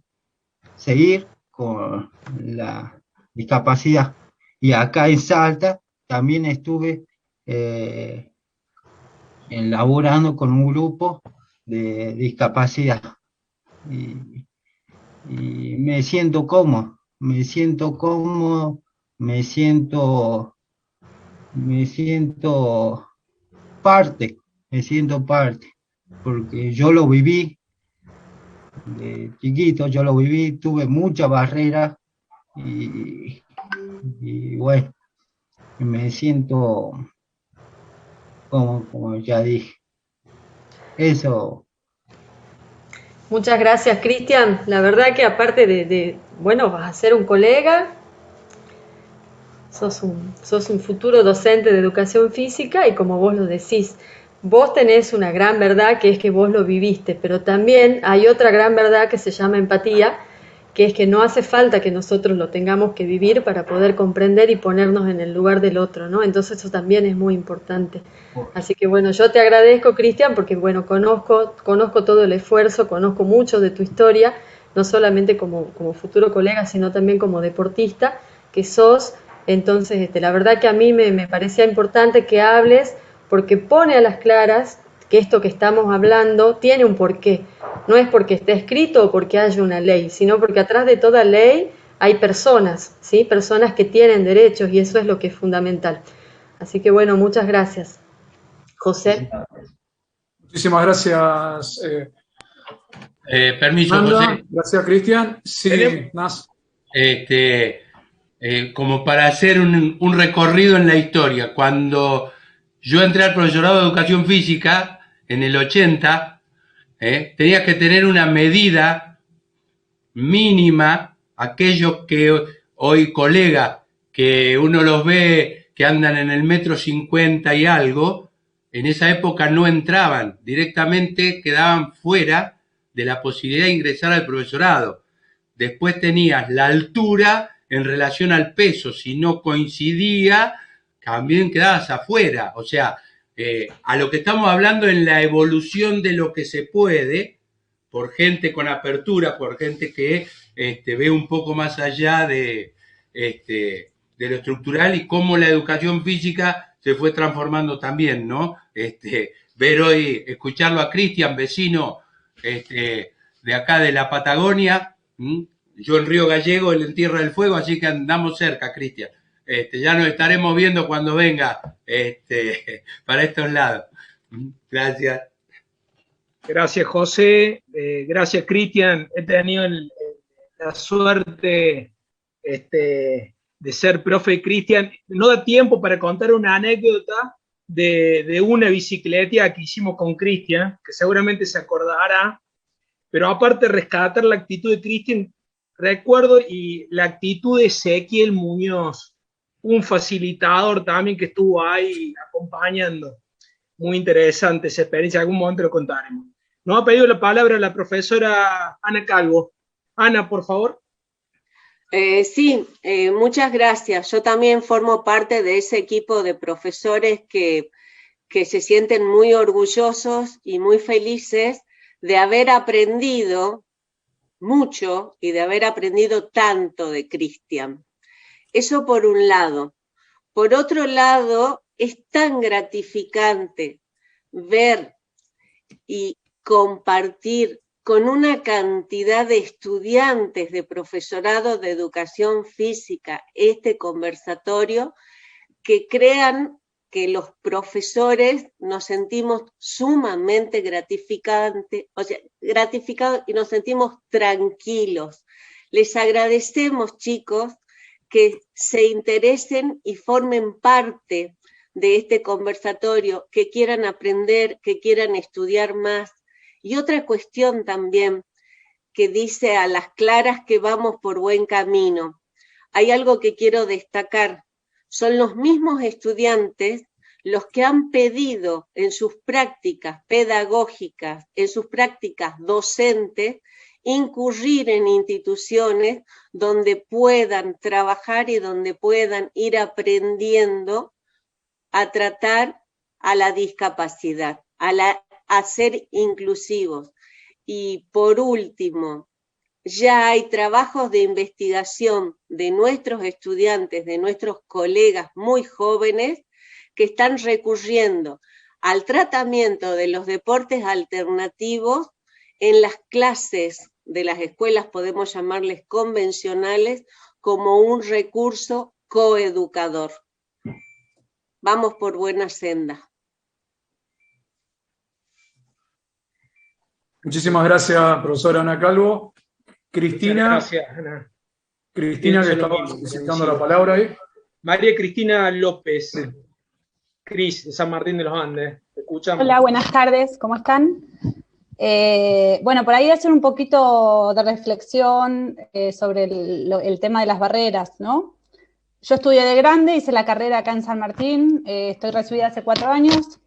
con la discapacidad. Y acá en Salta también estuve elaborando con un grupo de discapacidad. Y me siento cómodo, me siento cómodo, me siento parte, me siento parte, porque yo lo viví de chiquito, yo lo viví, tuve muchas barreras y bueno, me siento como ya dije, eso. Muchas gracias, Cristian. La verdad que aparte bueno, vas a ser un colega, sos un futuro docente de educación física y como vos lo decís, vos tenés una gran verdad que es que vos lo viviste, pero también hay otra gran verdad que se llama empatía, que es que no hace falta que nosotros lo tengamos que vivir para poder comprender y ponernos en el lugar del otro, ¿no? Entonces eso también es muy importante. Así que bueno, yo te agradezco, Cristian, porque bueno, conozco todo el esfuerzo, conozco mucho de tu historia, no solamente como futuro colega, sino también como deportista que sos. Entonces, la verdad que a mí me parecía importante que hables porque pone a las claras que esto que estamos hablando tiene un porqué. No es porque esté escrito o porque haya una ley, sino porque atrás de toda ley hay personas, ¿sí? Personas que tienen derechos y eso es lo que es fundamental. Así que bueno, muchas gracias. José. Muchísimas gracias, Permiso, Nanda. José. Gracias, Cristian. Sí, Nas. Como para hacer un recorrido en la historia. Cuando yo entré al profesorado de educación física en el 80, tenías que tener una medida mínima, aquellos que hoy colegas, que uno los ve que andan en el 1,50 m y algo, en esa época no entraban, directamente quedaban fuera de la posibilidad de ingresar al profesorado. Después tenías la altura en relación al peso, si no coincidía, también quedabas afuera. O sea, a lo que estamos hablando en la evolución de lo que se puede, por gente con apertura, por gente que ve un poco más allá de lo estructural y cómo la educación física se fue transformando también, ¿no? Ver hoy, escucharlo a Cristian, vecino de acá de la Patagonia, yo en Río Gallego, él en Tierra del Fuego, así que andamos cerca, Cristian. Ya nos estaremos viendo cuando venga para estos lados. Gracias. Gracias, José. Gracias, Cristian. He tenido la suerte de ser profe de Cristian. No da tiempo para contar una anécdota de una bicicleta que hicimos con Cristian, que seguramente se acordará, pero aparte de rescatar la actitud de Cristian, recuerdo y la actitud de Ezequiel Muñoz, un facilitador también que estuvo ahí acompañando. Muy interesante esa experiencia, algún momento lo contaremos. Nos ha pedido la palabra la profesora Ana Calvo. Ana, por favor. Sí, muchas gracias. Yo también formo parte de ese equipo de profesores que se sienten muy orgullosos y muy felices de haber aprendido mucho y de haber aprendido tanto de Cristian. Eso por un lado. Por otro lado, es tan gratificante ver y compartir con una cantidad de estudiantes de profesorado de educación física este conversatorio, que crean que los profesores nos sentimos sumamente gratificados y nos sentimos tranquilos. Les agradecemos, chicos, que se interesen y formen parte de este conversatorio, que quieran aprender, que quieran estudiar más. Y otra cuestión también que dice a las claras que vamos por buen camino. Hay algo que quiero destacar. Son los mismos estudiantes los que han pedido en sus prácticas pedagógicas, en sus prácticas docentes, incurrir en instituciones donde puedan trabajar y donde puedan ir aprendiendo a tratar a la discapacidad, a ser inclusivos. Y por último, ya hay trabajos de investigación de nuestros estudiantes, de nuestros colegas muy jóvenes, que están recurriendo al tratamiento de los deportes alternativos en las clases de las escuelas, podemos llamarles convencionales, como un recurso coeducador. Vamos por buena senda. Muchísimas gracias, profesora Ana Calvo. Cristina. Muchas gracias, Ana. Cristina, que estaba solicitando la palabra ahí. María Cristina López, Cris, de San Martín de los Andes. Te escuchamos. Hola, buenas tardes, ¿cómo están? Bueno, por ahí hacer un poquito de reflexión sobre el tema de las barreras, ¿no? Yo estudié de grande, hice la carrera acá en San Martín, estoy recibida hace 4 años,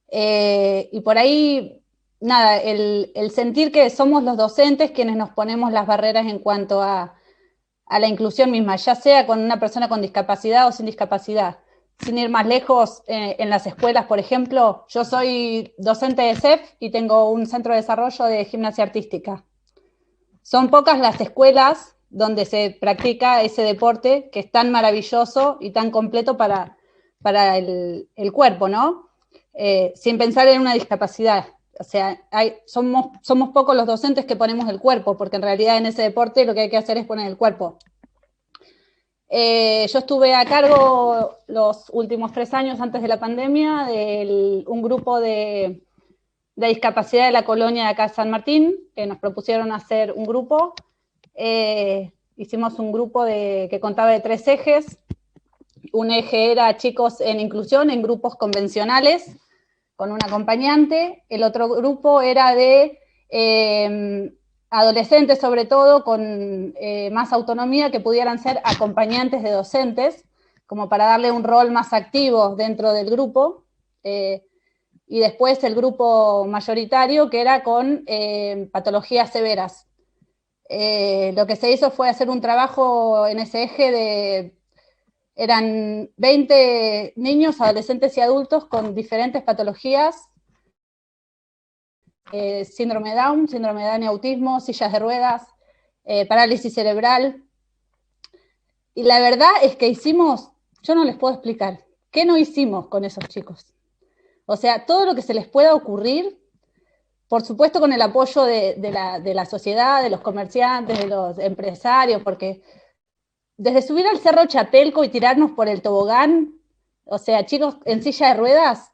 y por ahí, nada, el sentir que somos los docentes quienes nos ponemos las barreras en cuanto a la inclusión misma, ya sea con una persona con discapacidad o sin discapacidad. Sin ir más lejos, en las escuelas, por ejemplo, yo soy docente de CEF y tengo un centro de desarrollo de gimnasia artística. Son pocas las escuelas donde se practica ese deporte que es tan maravilloso y tan completo para el cuerpo, ¿no? Sin pensar en una discapacidad. O sea, somos pocos los docentes que ponemos el cuerpo, porque en realidad en ese deporte lo que hay que hacer es poner el cuerpo. Yo estuve a cargo los últimos 3 años antes de la pandemia de un grupo de discapacidad de la colonia de acá San Martín, que nos propusieron hacer un grupo. Hicimos un grupo que contaba de 3 ejes. Un eje era chicos en inclusión, en grupos convencionales, con un acompañante. El otro grupo era de adolescentes, sobre todo, con más autonomía, que pudieran ser acompañantes de docentes, como para darle un rol más activo dentro del grupo. Y después el grupo mayoritario, que era con patologías severas. Lo que se hizo fue hacer un trabajo en ese eje eran 20 niños, adolescentes y adultos con diferentes patologías, síndrome de Down y autismo, sillas de ruedas, parálisis cerebral. Y la verdad es que yo no les puedo explicar, ¿qué no hicimos con esos chicos? O sea, todo lo que se les pueda ocurrir, por supuesto con el apoyo de la sociedad, de los comerciantes, de los empresarios, porque desde subir al Cerro Chapelco y tirarnos por el tobogán, o sea, chicos en silla de ruedas,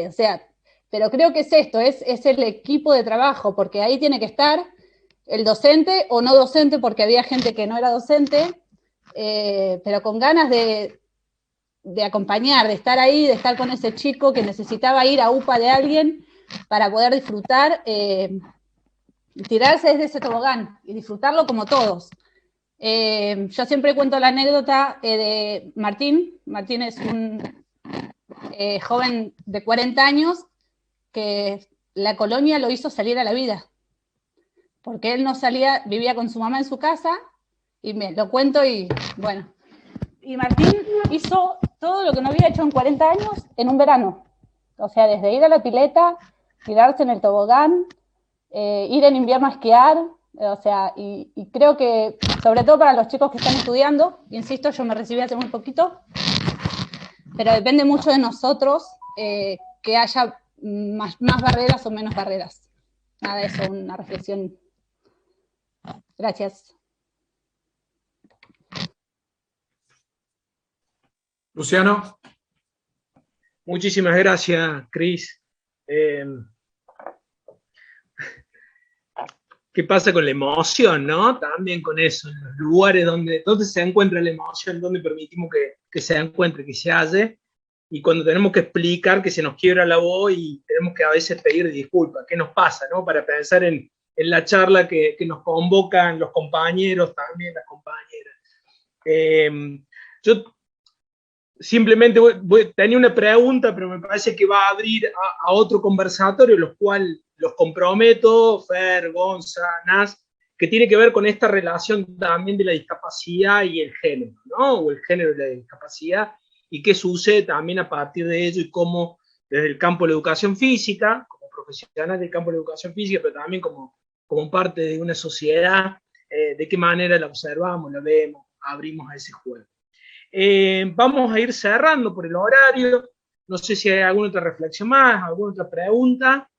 o sea, pero creo que es esto, es el equipo de trabajo, porque ahí tiene que estar el docente o no docente, porque había gente que no era docente, pero con ganas de acompañar, de estar ahí, de estar con ese chico que necesitaba ir a UPA de alguien para poder disfrutar, tirarse desde ese tobogán y disfrutarlo como todos. Yo siempre cuento la anécdota de Martín. Martín es un joven de 40 años que la colonia lo hizo salir a la vida, porque él no salía, vivía con su mamá en su casa, y me lo cuento y bueno. Y Martín hizo todo lo que no había hecho en 40 años en un verano. O sea, desde ir a la pileta, tirarse en el tobogán, ir en invierno a esquiar, o sea, y creo que, sobre todo para los chicos que están estudiando, insisto, yo me recibí hace muy poquito, pero depende mucho de nosotros que haya más barreras o menos barreras. Nada, eso, una reflexión. Gracias. Luciano. Muchísimas gracias, Cris. ¿Qué pasa con la emoción, no? También con eso, en los lugares donde se encuentra la emoción, donde permitimos que se encuentre, que se halle, y cuando tenemos que explicar que se nos quiebra la voz y tenemos que a veces pedir disculpas. ¿Qué nos pasa, no? Para pensar en la charla que nos convocan los compañeros, también las compañeras. Yo simplemente tenía una pregunta, pero me parece que va a abrir a otro conversatorio, los cuales los comprometo, Fer, Gonza, Nas, que tiene que ver con esta relación también de la discapacidad y el género, ¿no? O el género de la discapacidad, y qué sucede también a partir de ello, y cómo desde el campo de la educación física, como profesional del campo de la educación física, pero también como parte de una sociedad, de qué manera la observamos, la vemos, abrimos a ese juego. Vamos a ir cerrando por el horario. No sé si hay alguna otra reflexión más, alguna otra pregunta.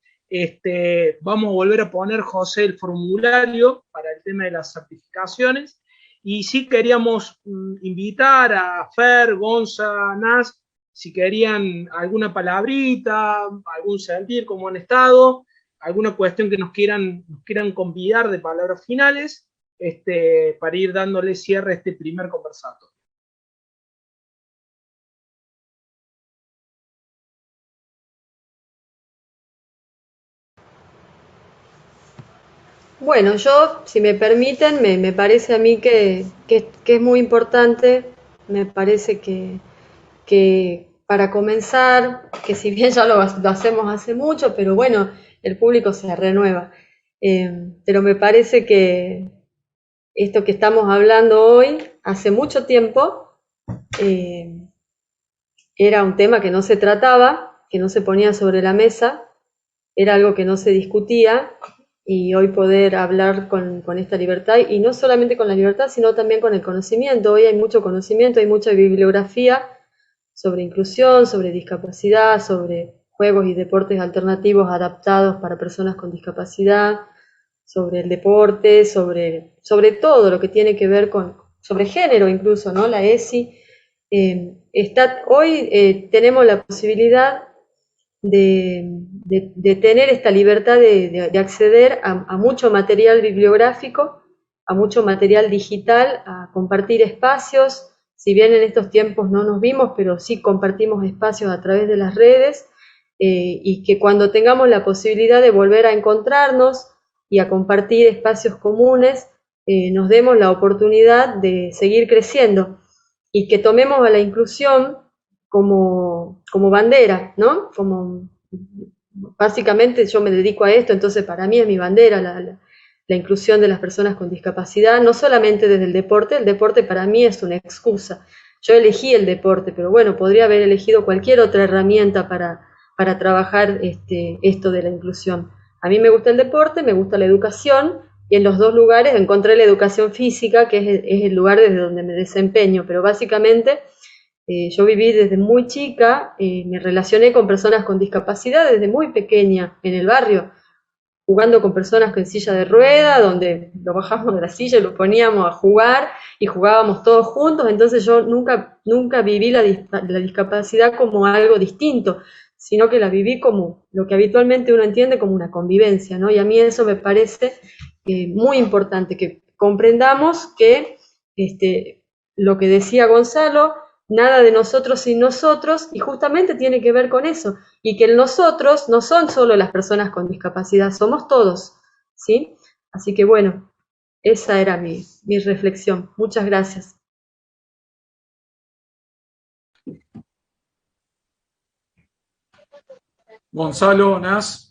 Vamos a volver a poner, José, el formulario para el tema de las certificaciones. Y sí queríamos invitar a Fer, Gonza, Nas, si querían alguna palabrita, algún sentir, cómo han estado, alguna cuestión que nos quieran convidar de palabras finales, para ir dándole cierre a este primer conversatorio. Bueno, yo, si me permiten, me parece a mí que es muy importante, me parece que para comenzar, que si bien ya lo hacemos hace mucho, pero bueno, el público se renueva. Pero me parece que esto que estamos hablando hoy, hace mucho tiempo, eh, era un tema que no se trataba, que no se ponía sobre la mesa, era algo que no se discutía, y hoy poder hablar con esta libertad, y no solamente con la libertad, sino también con el conocimiento. Hoy hay mucho conocimiento, hay mucha bibliografía sobre inclusión, sobre discapacidad, sobre juegos y deportes alternativos adaptados para personas con discapacidad, sobre el deporte, sobre todo lo que tiene que ver sobre género incluso, ¿no? La ESI. Hoy tenemos la posibilidad de tener esta libertad de acceder a mucho material bibliográfico, a mucho material digital, a compartir espacios. Si bien en estos tiempos no nos vimos, pero sí compartimos espacios a través de las redes, y que cuando tengamos la posibilidad de volver a encontrarnos y a compartir espacios comunes, nos demos la oportunidad de seguir creciendo y que tomemos a la inclusión como bandera, ¿no? Básicamente yo me dedico a esto, entonces para mí es mi bandera la inclusión de las personas con discapacidad, no solamente desde el deporte para mí es una excusa. Yo elegí el deporte, pero bueno, podría haber elegido cualquier otra herramienta para trabajar esto de la inclusión. A mí me gusta el deporte, me gusta la educación, y en los dos lugares encontré la educación física, que es el lugar desde donde me desempeño, pero básicamente yo viví desde muy chica, me relacioné con personas con discapacidad desde muy pequeña en el barrio, jugando con personas con silla de rueda, donde lo bajábamos de la silla y lo poníamos a jugar y jugábamos todos juntos. Entonces yo nunca viví la discapacidad como algo distinto, sino que la viví como lo que habitualmente uno entiende como una convivencia, ¿no? Y a mí eso me parece muy importante, que comprendamos que lo que decía Gonzalo, nada de nosotros sin nosotros, y justamente tiene que ver con eso, y que el nosotros no son solo las personas con discapacidad, somos todos, ¿sí? Así que bueno, esa era mi reflexión. Muchas gracias. Gonzalo, Nas.